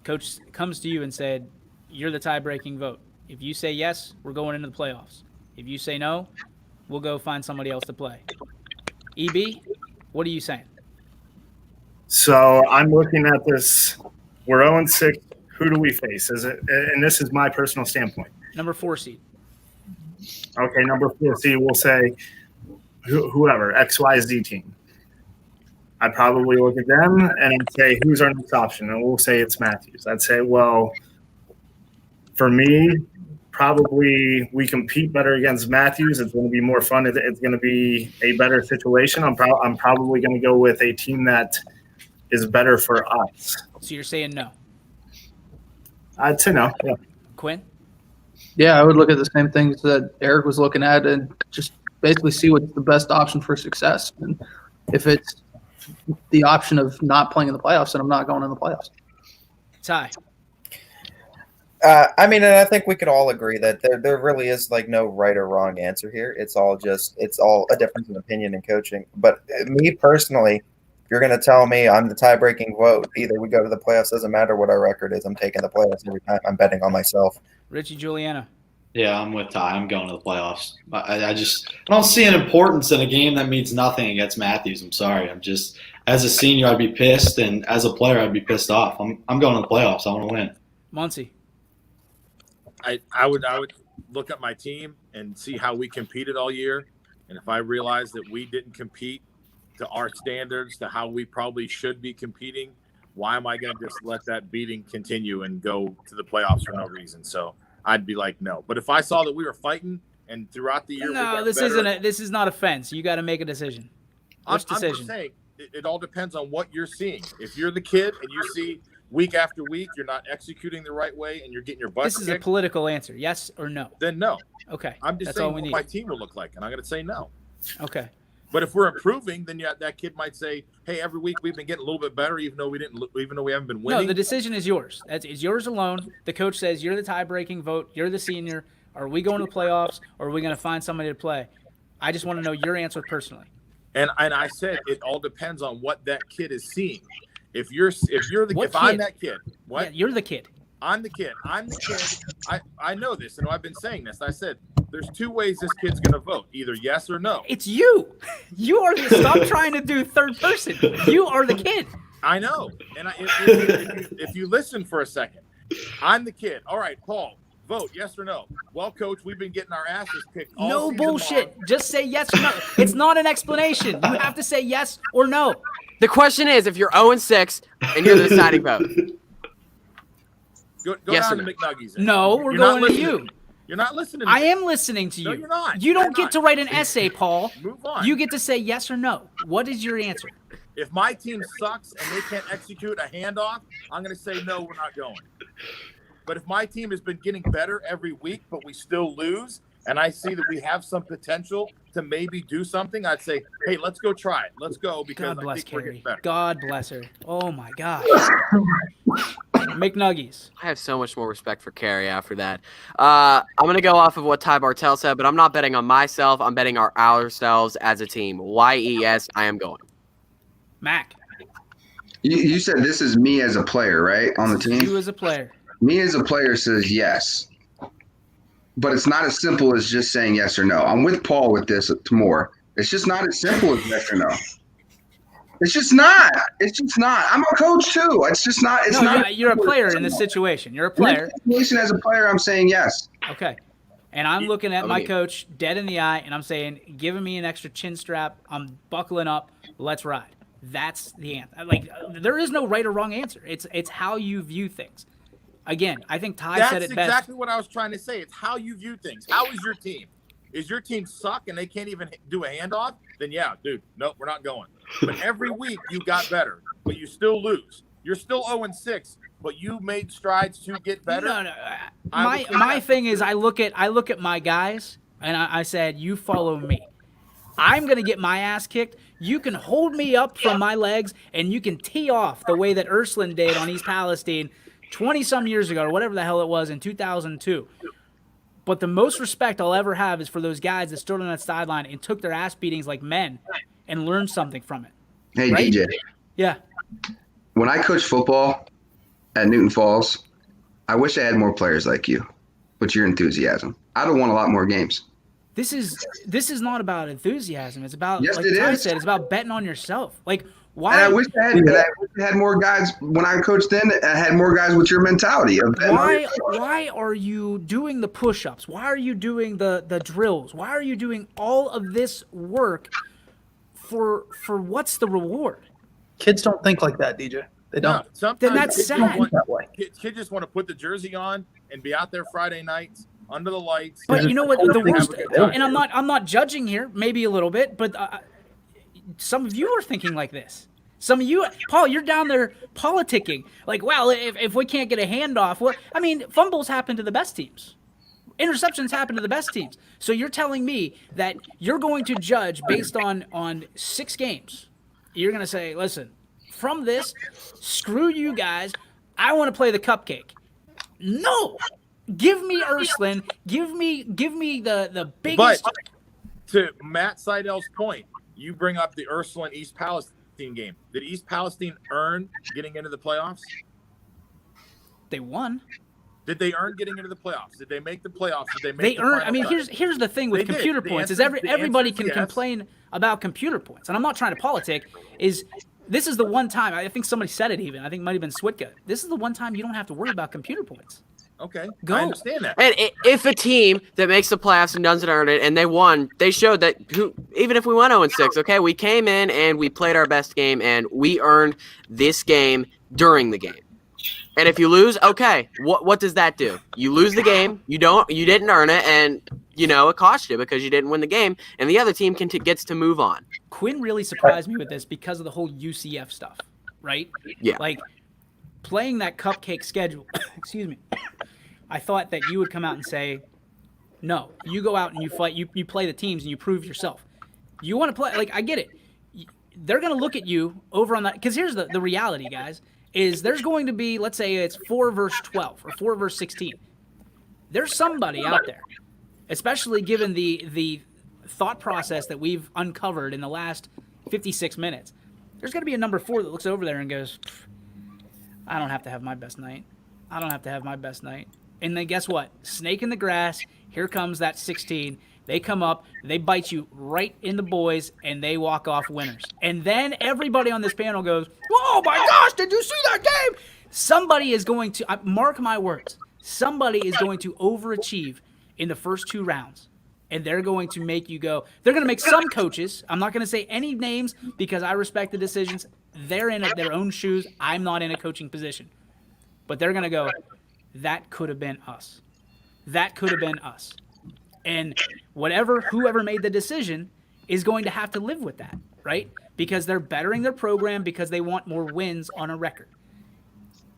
Coach comes to you and said, you're the tie-breaking vote. If you say yes, we're going into the playoffs. If you say no, we'll go find somebody else to play. EB, what are you saying? So I'm looking at this. We're 0-6. Who do we face? Is it? And this is my personal standpoint. Number 4 seed. Okay, number 4 seed. We'll say whoever, XYZ team. I'd probably look at them and I'd say, who's our next option? And we'll say it's Matthews. I'd say, well, for me, probably we compete better against Matthews. It's going to be more fun. It's going to be a better situation. I'm probably going to go with a team that is better for us. So you're saying no? I'd say no. Yeah. Quinn? Yeah, I would look at the same things that Eric was looking at and just basically see what's the best option for success. And if it's the option of not playing in the playoffs, then I'm not going in the playoffs. Ty. I mean, and I think we could all agree that there really is like no right or wrong answer here. It's all a difference in opinion and coaching. But me personally, if you're going to tell me I'm the tie-breaking vote, either we go to the playoffs, doesn't matter what our record is. I'm taking the playoffs every time. I'm betting on myself. Richie Juliana. Yeah, I'm with Ty. I'm going to the playoffs. I don't see an importance in a game that means nothing against Matthews. I'm sorry. I'm just, as a senior, I'd be pissed, and as a player, I'd be pissed off. I'm going to the playoffs. I want to win. Muncie. I would look at my team and see how we competed all year, and if I realized that we didn't compete to our standards, to how we probably should be competing, why am I going to just let that beating continue and go to the playoffs for no reason? So I'd be like, no. But if I saw that we were fighting and throughout the year, No, this is not a fence. You got to make a decision. Which decision? I'm just saying it all depends on what you're seeing. If you're the kid and you see week after week you're not executing the right way and you're getting your butt This is a political answer. Yes or no? Then no. Okay. I'm just That's saying all we what need. my team will look like, and I'm going to say no. Okay. But if we're improving, then that kid might say, "Hey, every week we've been getting a little bit better, even though we haven't been winning." No, the decision is yours. It's yours alone. The coach says you're the tie-breaking vote. You're the senior. Are we going to the playoffs, or are we going to find somebody to play? I just want to know your answer personally. And I said it all depends on what that kid is seeing. If I'm that kid, what? Yeah, you're the kid. I'm the kid. I know this, and I've been saying this. I said there's two ways this kid's going to vote: either yes or no. It's you. You are the. Stop trying to do third person. You are the kid. I know. And if you listen for a second, I'm the kid. All right, Paul, vote yes or no. Well, coach, we've been getting our asses kicked all No season bullshit. long. Just say yes or no. It's not an explanation. You have to say yes or no. The question is, if you're 0-6 and you're the deciding vote. Go Yes down or to no? McNuggies. No, we're You're not going to listening. you. You're not listening to I me. am listening to you. No, you're not. You don't You're get not. to write an essay, Paul. Move on. You get to say yes or no. What is your answer? If my team sucks and they can't execute a handoff, I'm going to say no, we're not going. But if my team has been getting better every week, but we still lose, and I see that we have some potential to maybe do something, I'd say, hey, let's go try it. Let's go because God I bless think we're Carrie. getting better. God bless her. Oh my gosh. McNuggies. I have so much more respect for Carrie after that. I'm going to go off of what Ty Bartell said, but I'm not betting on myself. I'm betting on ourselves as a team. YES, I am going. Mac. You said this is me as a player, right? On the team? You as a player. Me as a player says yes. But it's not as simple as just saying yes or no. I'm with Paul with this more. It's just not as simple as yes or no. It's just not. It's just not. I'm a coach too. It's just not. It's No, not. you're a player in this situation. You're a player. In this situation as a player, I'm saying yes. Okay. And I'm looking at my coach dead in the eye, and I'm saying, giving me an extra chin strap. I'm buckling up. Let's ride. That's the answer. Like, there is no right or wrong answer. It's how you view things. Again, I think Ty said it best. That's exactly what I was trying to say. It's how you view things. How is your team? Is your team suck and they can't even do a handoff? Then yeah, dude, nope, we're not going. But every week you got better, but you still lose. You're still 0-6, but you made strides to get better. No. My thing is, I look at my guys, and I said, you follow me. I'm going to get my ass kicked. You can hold me up from my legs, and you can tee off the way that Ursuline did on East Palestine 20-some years ago, or whatever the hell it was, in 2002. But the most respect I'll ever have is for those guys that stood on that sideline and took their ass beatings like men and learned something from it. Hey, right? DJ. Yeah. When I coached football at Newton Falls, I wish I had more players like you with your enthusiasm. I'd have won a lot more games. This is not about enthusiasm. It's about, Yes, like it Ty is. said, it's about betting on yourself. Like, why? And I wish I had more guys when I coached then. I had more guys with your mentality. Why are you doing the push-ups? Why are you doing the drills? Why are you doing all of this work for what's the reward? Kids don't think like that, DJ. They don't. Sometimes Then that's kids sad. Kids just want to put the jersey on and be out there Friday nights under the lights. But you know what? The worst, Have a good time. and I'm not judging here, maybe a little bit, but some of you are thinking like this. Some of you, Paul, you're down there politicking. Like, well, if we can't get a handoff, well, I mean, fumbles happen to the best teams. Interceptions happen to the best teams. So you're telling me that you're going to judge based on 6 games. You're going to say, listen, from this, screw you guys. I want to play the cupcake. No. Give me Ursuline. Give me the biggest. But to Matt Seidel's point, you bring up the Ursuline East Palestine game. Did East Palestine earn getting into the playoffs? They won. Did they earn getting into the playoffs? Did they make the playoffs? Did they make They earn. I mean, final here's the thing with They did. computer The points is answer- the everybody answer can is yes. complain about computer points, and I'm not trying to politic. This is the one time I think somebody said it even. I think it might have been Switka. This is the one time you don't have to worry about computer points. Okay, Go. I understand that. And if a team that makes the playoffs and doesn't earn it, and they won, they showed that even if we went 0-6, okay, we came in and we played our best game, and we earned this game during the game. And if you lose, okay, what does that do? You lose the game, you didn't earn it, and it cost you because you didn't win the game, and the other team gets to move on. Quinn really surprised me with this because of the whole UCF stuff, right? Yeah. Like playing that cupcake schedule. Excuse me. I thought that you would come out and say, no, you go out and you fight, you play the teams and you prove yourself. You want to play, like, I get it. They're going to look at you over on that, because here's the reality, guys, is there's going to be, let's say it's 4 versus 12 or 4 versus 16. There's somebody out there, especially given the thought process that we've uncovered in the last 56 minutes. There's going to be a number 4 that looks over there and goes, I don't have to have my best night. I don't have to have my best night. And then guess what? Snake in the grass. Here comes that 16. They come up, they bite you right in the boys, and they walk off winners. And then everybody on this panel goes, oh my gosh, did you see that game? Somebody is going to, mark my words, somebody is going to overachieve in the first 2 rounds. And they're going to make you go, they're going to make some coaches, I'm not going to say any names because I respect the decisions. They're in their own shoes. I'm not in a coaching position. But they're going to go, that could have been us. That could have been us. And whoever made the decision is going to have to live with that, right? Because they're bettering their program because they want more wins on a record.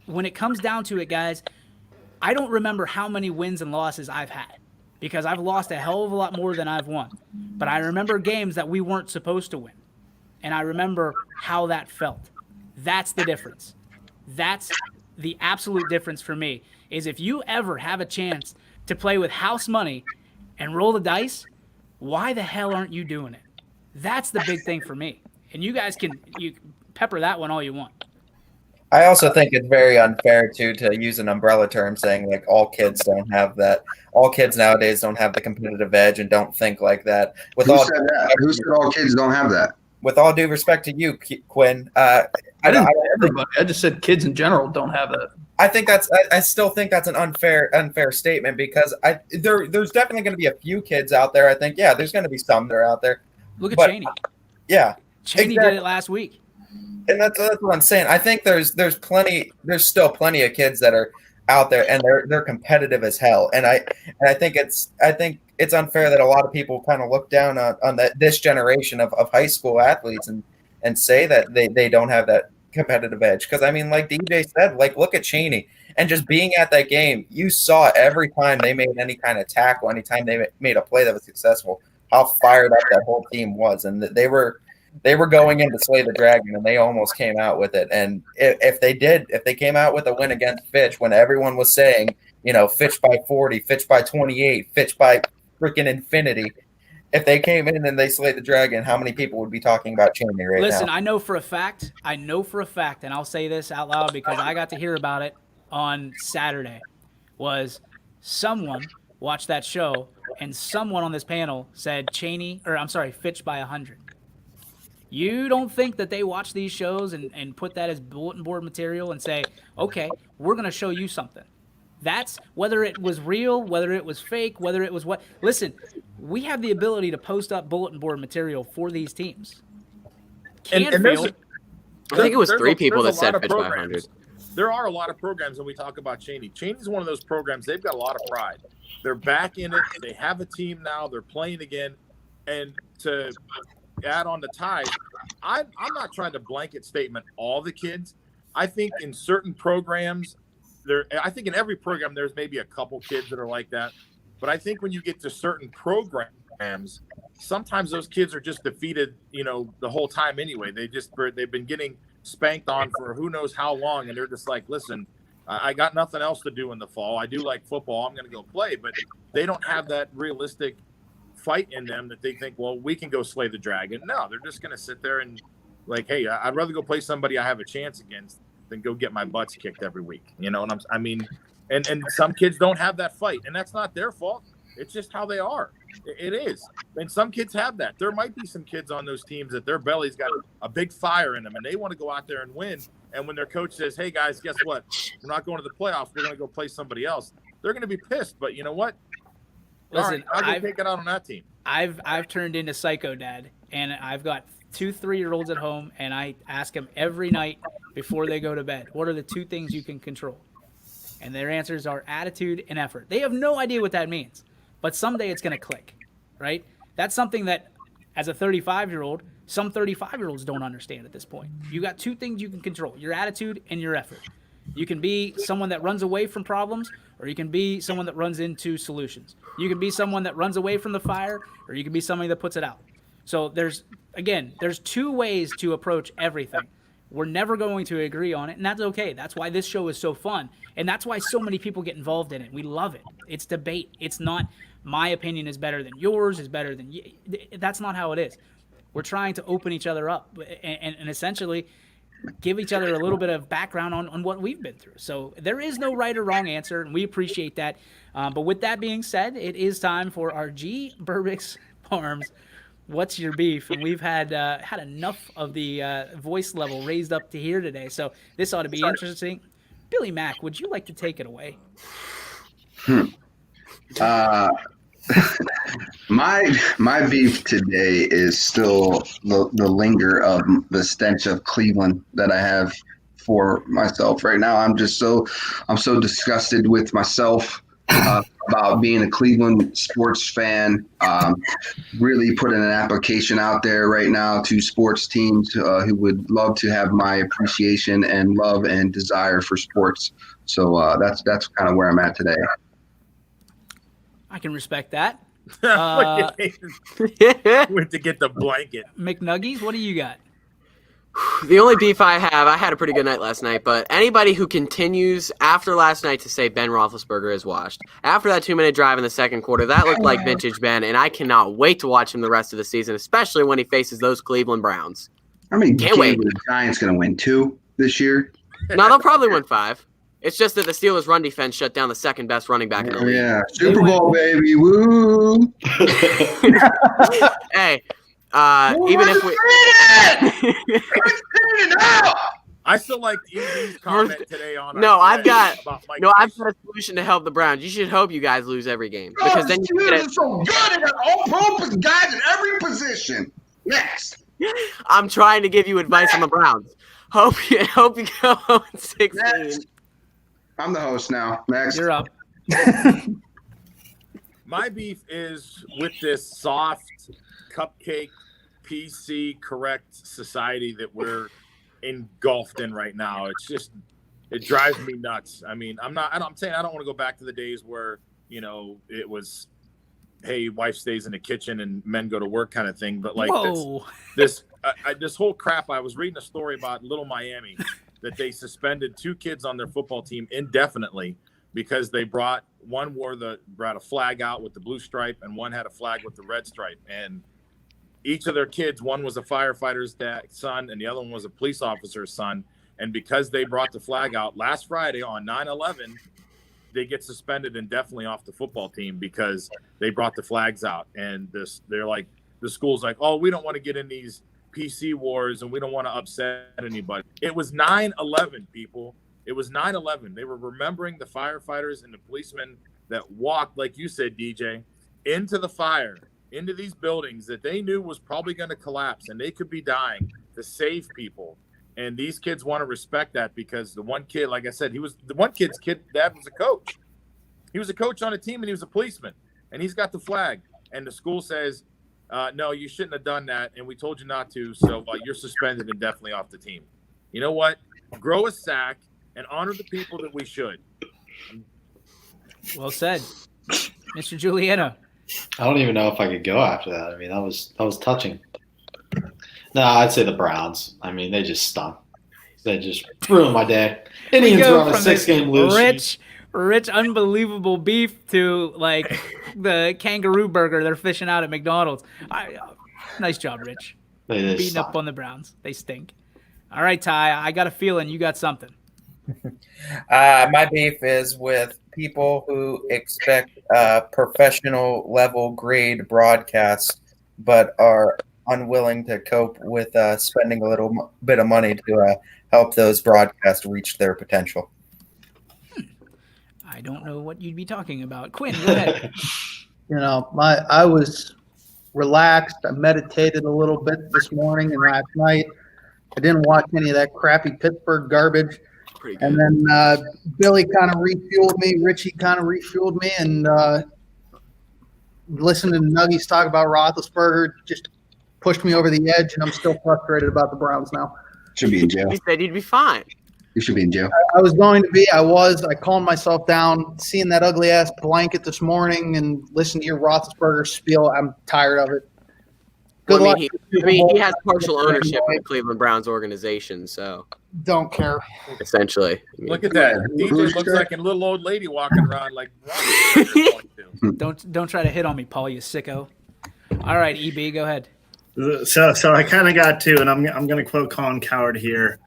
When it comes down to it, guys, I don't remember how many wins and losses I've had because I've lost a hell of a lot more than I've won. But I remember games that we weren't supposed to win. And I remember how that felt. That's the difference. That's the absolute difference for me, is if you ever have a chance to play with house money and roll the dice, why the hell aren't you doing it? That's the big thing for me. And you guys can pepper that one all you want. I also think it's very unfair to use an umbrella term saying like all kids don't have that. All kids nowadays don't have the competitive edge and don't think like that. Who said that? Who said all kids don't have that? With all due respect to you, Quinn, I didn't say everybody. I just said kids in general don't have that. I think I still think that's an unfair statement because there's definitely going to be a few kids out there. I think there's going to be some that are out there. Look at Cheney. Yeah, Cheney did it last week, and that's what I'm saying. I think there's still plenty of kids that are out there and they're competitive as hell. And I think it's unfair that a lot of people kind of look down on this generation of high school athletes and say that they don't have that competitive edge. Because I mean, like DJ said, like look at Cheney and just being at that game, you saw every time they made any kind of tackle, anytime they made a play that was successful, how fired up that whole team was, and they were going in to slay the dragon, and they almost came out with it. And if they came out with a win against Fitch, when everyone was saying, Fitch by 40, Fitch by 28, Fitch by freaking infinity. If they came in and they slayed the dragon, how many people would be talking about Cheney right now? Listen, I know for a fact, and I'll say this out loud because I got to hear about it on Saturday, was someone watched that show and someone on this panel said Fitch by 100. You don't think that they watch these shows and put that as bulletin board material and say, okay, we're going to show you something. That's whether it was real, whether it was fake, whether it was what. Listen, we have the ability to post up bulletin board material for these teams. I think it was 3 people that said Fitch by 100. There are a lot of programs when we talk about Cheney. Cheney's one of those programs, they've got a lot of pride. They're back in it. They have a team now. They're playing again. And to add on the Tide, I'm not trying to blanket statement all the kids. I think in certain programs, I think in every program there's maybe a couple kids that are like that. But I think when you get to certain programs, sometimes those kids are just defeated, the whole time anyway. They've been getting spanked on for who knows how long, and they're just like, listen, I got nothing else to do in the fall. I do like football. I'm going to go play, but they don't have that realistic fight in them that they think, well, we can go slay the dragon. No, they're just going to sit there and like, hey, I'd rather go play somebody I have a chance against than go get my butts kicked every week. And some kids don't have that fight, and that's not their fault. It's just how they are. It is. And some kids have that. There might be some kids on those teams that their belly's got a big fire in them, and they want to go out there and win. And when their coach says, hey, guys, guess what? We're not going to the playoffs. We're going to go play somebody else. They're going to be pissed. But you know what? Listen, all right, I'll take it out on that team. I've turned into psycho dad, and I've got 2 3-year-olds at home, and I ask them every night before they go to bed, what are the 2 things you can control? And their answers are attitude and effort. They have no idea what that means, but someday it's going to click, right? That's something that, as a 35-year-old, some 35-year-olds don't understand at this point. You got 2 things you can control, your attitude and your effort. You can be someone that runs away from problems, or you can be someone that runs into solutions. You can be someone that runs away from the fire, or you can be somebody that puts it out. So there's 2 ways to approach everything. We're never going to agree on it, and that's okay. That's why this show is so fun, and that's why so many people get involved in it. We love it. It's debate. It's not my opinion is better than yours, is better than you. That's not how it is. We're trying to open each other up and essentially give each other a little bit of background on what we've been through. So there is no right or wrong answer, and we appreciate that. But with that being said, it is time for our G. Burbix Farms What's Your Beef? And we've had enough of the voice level raised up to here today, so this ought to be interesting. Billy Mack, would you like to take it away? My beef today is still the linger of the stench of Cleveland that I have for myself right now. I'm so disgusted with myself about being a Cleveland sports fan. Really putting an application out there right now to sports teams who would love to have my appreciation and love and desire for sports. So that's kind of where I'm at today. I can respect that. Went to get the blanket. McNuggies, what do you got? The only beef I had a pretty good night last night, but anybody who continues after last night to say Ben Roethlisberger is washed, after that 2-minute drive in the second quarter, that looked like vintage Ben, and I cannot wait to watch him the rest of the season, especially when he faces those Cleveland Browns. How many Can't wait. games are the Giants going to win? 2 this year? No, they'll probably win 5. It's just that the Steelers' run defense shut down the second best running back in the league. Yeah, Super Bowl, baby, woo! Hey, even if we I still like Easy's comment today on. I've got a solution to help the Browns. You should hope you guys lose every game because then you get it. So good at all pro guys in every position. Next, I'm trying to give you advice on the Browns. Hope you go 0-16. I'm the host now. Next, you're up. My beef is with this soft cupcake PC correct society that we're engulfed in right now. It drives me nuts. I mean, I'm saying I don't want to go back to the days where, it was, hey, wife stays in the kitchen and men go to work kind of thing. But like this whole crap, I was reading a story about Little Miami that they suspended 2 kids on their football team indefinitely because they brought a flag out with the blue stripe and one had a flag with the red stripe. And each of their kids, one was a firefighter's son and the other one was a police officer's son. And because they brought the flag out last Friday on 9/11, they get suspended indefinitely off the football team because they brought the flags out. And they're like, the school's like, oh, we don't want to get in these PC wars and we don't want to upset anybody. It was 9/11, people. It was 9/11. They were remembering the firefighters and the policemen that walked, like you said, DJ, into the fire, into these buildings that they knew was probably going to collapse and they could be dying to save people. And these kids want to respect that because the one kid, like I said, kid's dad was a coach. He was a coach on a team and he was a policeman and he's got the flag. And the school says, no, you shouldn't have done that. And we told you not to. So you're suspended indefinitely off the team. You know what? Grow a sack and honor the people that we should. Well said. Mr. Giuliano. I don't even know if I could go after that. I mean, that was touching. No, I'd say the Browns. I mean, they just stunk. They just ruined my day. Indians were on a 6-game lose streak. Rich, unbelievable beef to like the kangaroo burger they're fishing out at McDonald's. Nice job, Rich. Beating up on the Browns. They stink. All right, Ty, I got a feeling you got something. My beef is with people who expect professional level grade broadcasts, but are unwilling to cope with spending a little bit of money to help those broadcasts reach their potential. I don't know what you'd be talking about. Quinn, go ahead. I was relaxed. I meditated a little bit this morning and last night. I didn't watch any of that crappy Pittsburgh garbage. And then Billy kind of refueled me. Richie kind of refueled me. And listening to Nuggies talk about Roethlisberger just pushed me over the edge. And I'm still frustrated about the Browns now. Should be in jail. You said you'd be fine. You should be in jail. I was going to be. I calmed myself down. Seeing that ugly-ass blanket this morning and listening to your Roethlisberger spiel, I'm tired of it. Good luck. He has partial ownership of the Cleveland Browns organization, so don't care. Essentially, Look at that. DJ looks like a little old lady walking around like. Don't try to hit on me, Paul. You sicko. All right, EB, go ahead. So I kind of got two, and I'm going to quote Colin Cowherd here.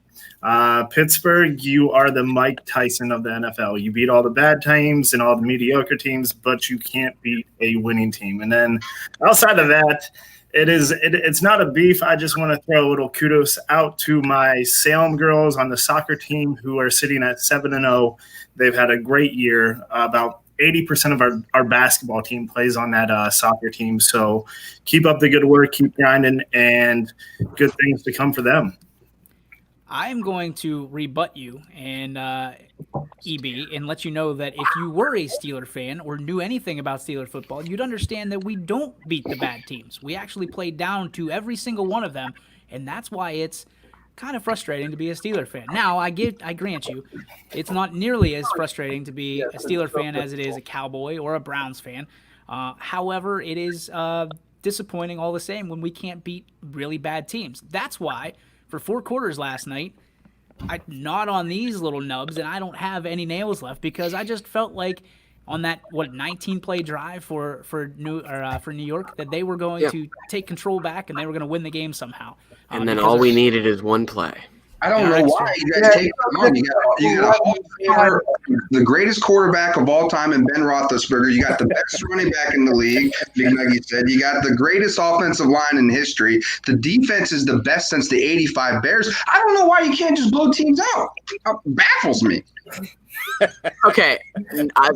Pittsburgh, you are the Mike Tyson of the NFL. You beat all the bad teams and all the mediocre teams, but you can't beat a winning team. And then outside of that, it's not a beef. I just want to throw a little kudos out to my Salem girls on the soccer team who are sitting at 7-0. They've had a great year. About 80% of our basketball team plays on that soccer team. So keep up the good work, keep grinding, and good things to come for them. I am going to rebut you and EB and let you know that if you were a Steeler fan or knew anything about Steeler football, you'd understand that we don't beat the bad teams. We actually play down to every single one of them, and that's why it's kind of frustrating to be a Steeler fan. Now, I grant you, it's not nearly as frustrating to be a Steeler fan as it is a Cowboy or a Browns fan. However, it is disappointing all the same when we can't beat really bad teams. That's why for 4 quarters last night, I gnawed on these little nubs, and I don't have any nails left because I just felt like on that 19-play drive for New York that they were going to take control back and they were going to win the game somehow. And then all we needed is one play. I don't know why you guys take them on. You got the greatest quarterback of all time in Ben Roethlisberger. You got the best running back in the league, Big Nuggy said. You got the greatest offensive line in history. The defense is the best since the '85 Bears. I don't know why you can't just blow teams out. It baffles me. Okay,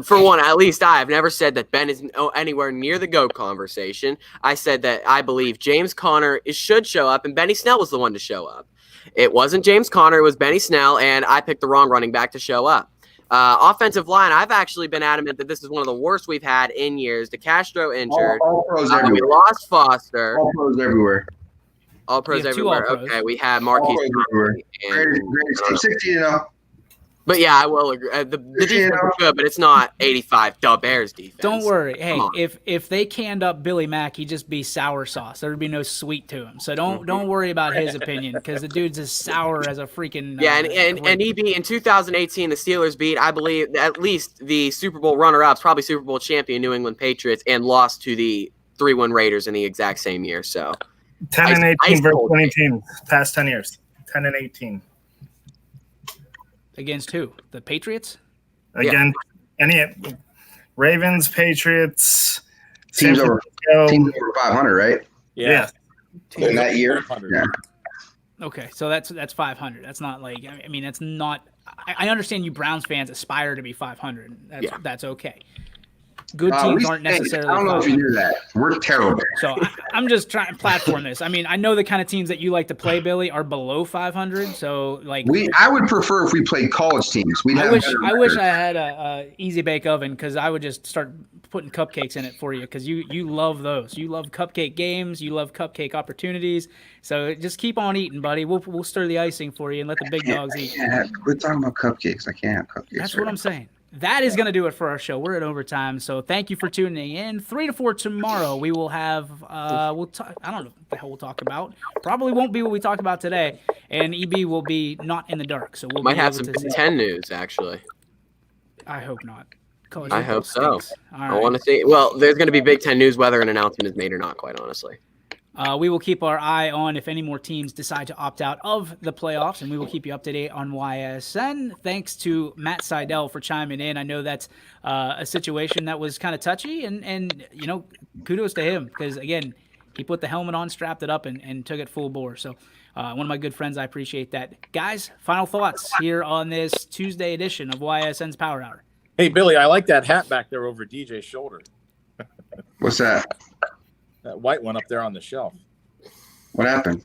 for one, at least I've never said that Ben is anywhere near the GOAT conversation. I said that I believe James Conner should show up, and Benny Snell was the one to show up. It wasn't James Conner, it was Benny Snell, and I picked the wrong running back to show up. Offensive line, I've actually been adamant that this is one of the worst we've had in years. DeCastro injured. All pros everywhere. We lost Foster. All pros everywhere. All pros everywhere. Okay, we have Marquise. Greatest 16-0. But yeah, I will agree. The defense is good, but it's not 85 Bears defense. Don't worry. Hey, if they canned up Billy Mack, he'd just be sour sauce. There would be no sweet to him. So don't worry about his opinion because the dude's as sour as a freaking and EB in 2018, the Steelers beat, I believe, at least the Super Bowl runner-ups, probably Super Bowl champion New England Patriots, and lost to the 3-1 Raiders in the exact same year. So 10-18 versus 20 teams past 10 years. 10-18. Against who? The Patriots? Again, any Ravens, Patriots, teams over 500, right? Yeah. In that year. Yeah. Okay, so that's 500. That's not like I mean that's not. I understand you Browns fans aspire to be 500. That's okay. Good teams aren't necessarily. I don't know if you knew that. We're terrible. So I'm just trying to platform this. I mean, I know the kind of teams that you like to play, Billy, are below 500. So like, I would prefer if we played college teams. I wish I had a easy bake oven because I would just start putting cupcakes in it for you because you love those. You love cupcake games. You love cupcake opportunities. So just keep on eating, buddy. We'll stir the icing for you and let the big dogs eat. We're talking about cupcakes. I can't have cupcakes. That's what I'm saying. that is going to do it for our show. We're at overtime, so thank you for tuning in. 3 to 4 tomorrow. We will have I don't know what the hell we'll talk about. Probably won't be what we talked about today, and EB will be not in the dark, so we'll Might be have able some to Big see. Ten news, actually. I hope not. College I football hope so. stinks. All I right. want to see. Well, there's going to be Big Ten news whether an announcement is made or not, quite honestly. We will keep our eye on if any more teams decide to opt out of the playoffs, and we will keep you up to date on YSN. Thanks to Matt Seidel for chiming in. I know that's a situation that was kind of touchy, and kudos to him because, again, he put the helmet on, strapped it up, and took it full bore. So one of my good friends, I appreciate that. Guys, final thoughts here on this Tuesday edition of YSN's Power Hour. Hey, Billy, I like that hat back there over DJ's shoulder. What's that? That white one up there on the shelf. What happened?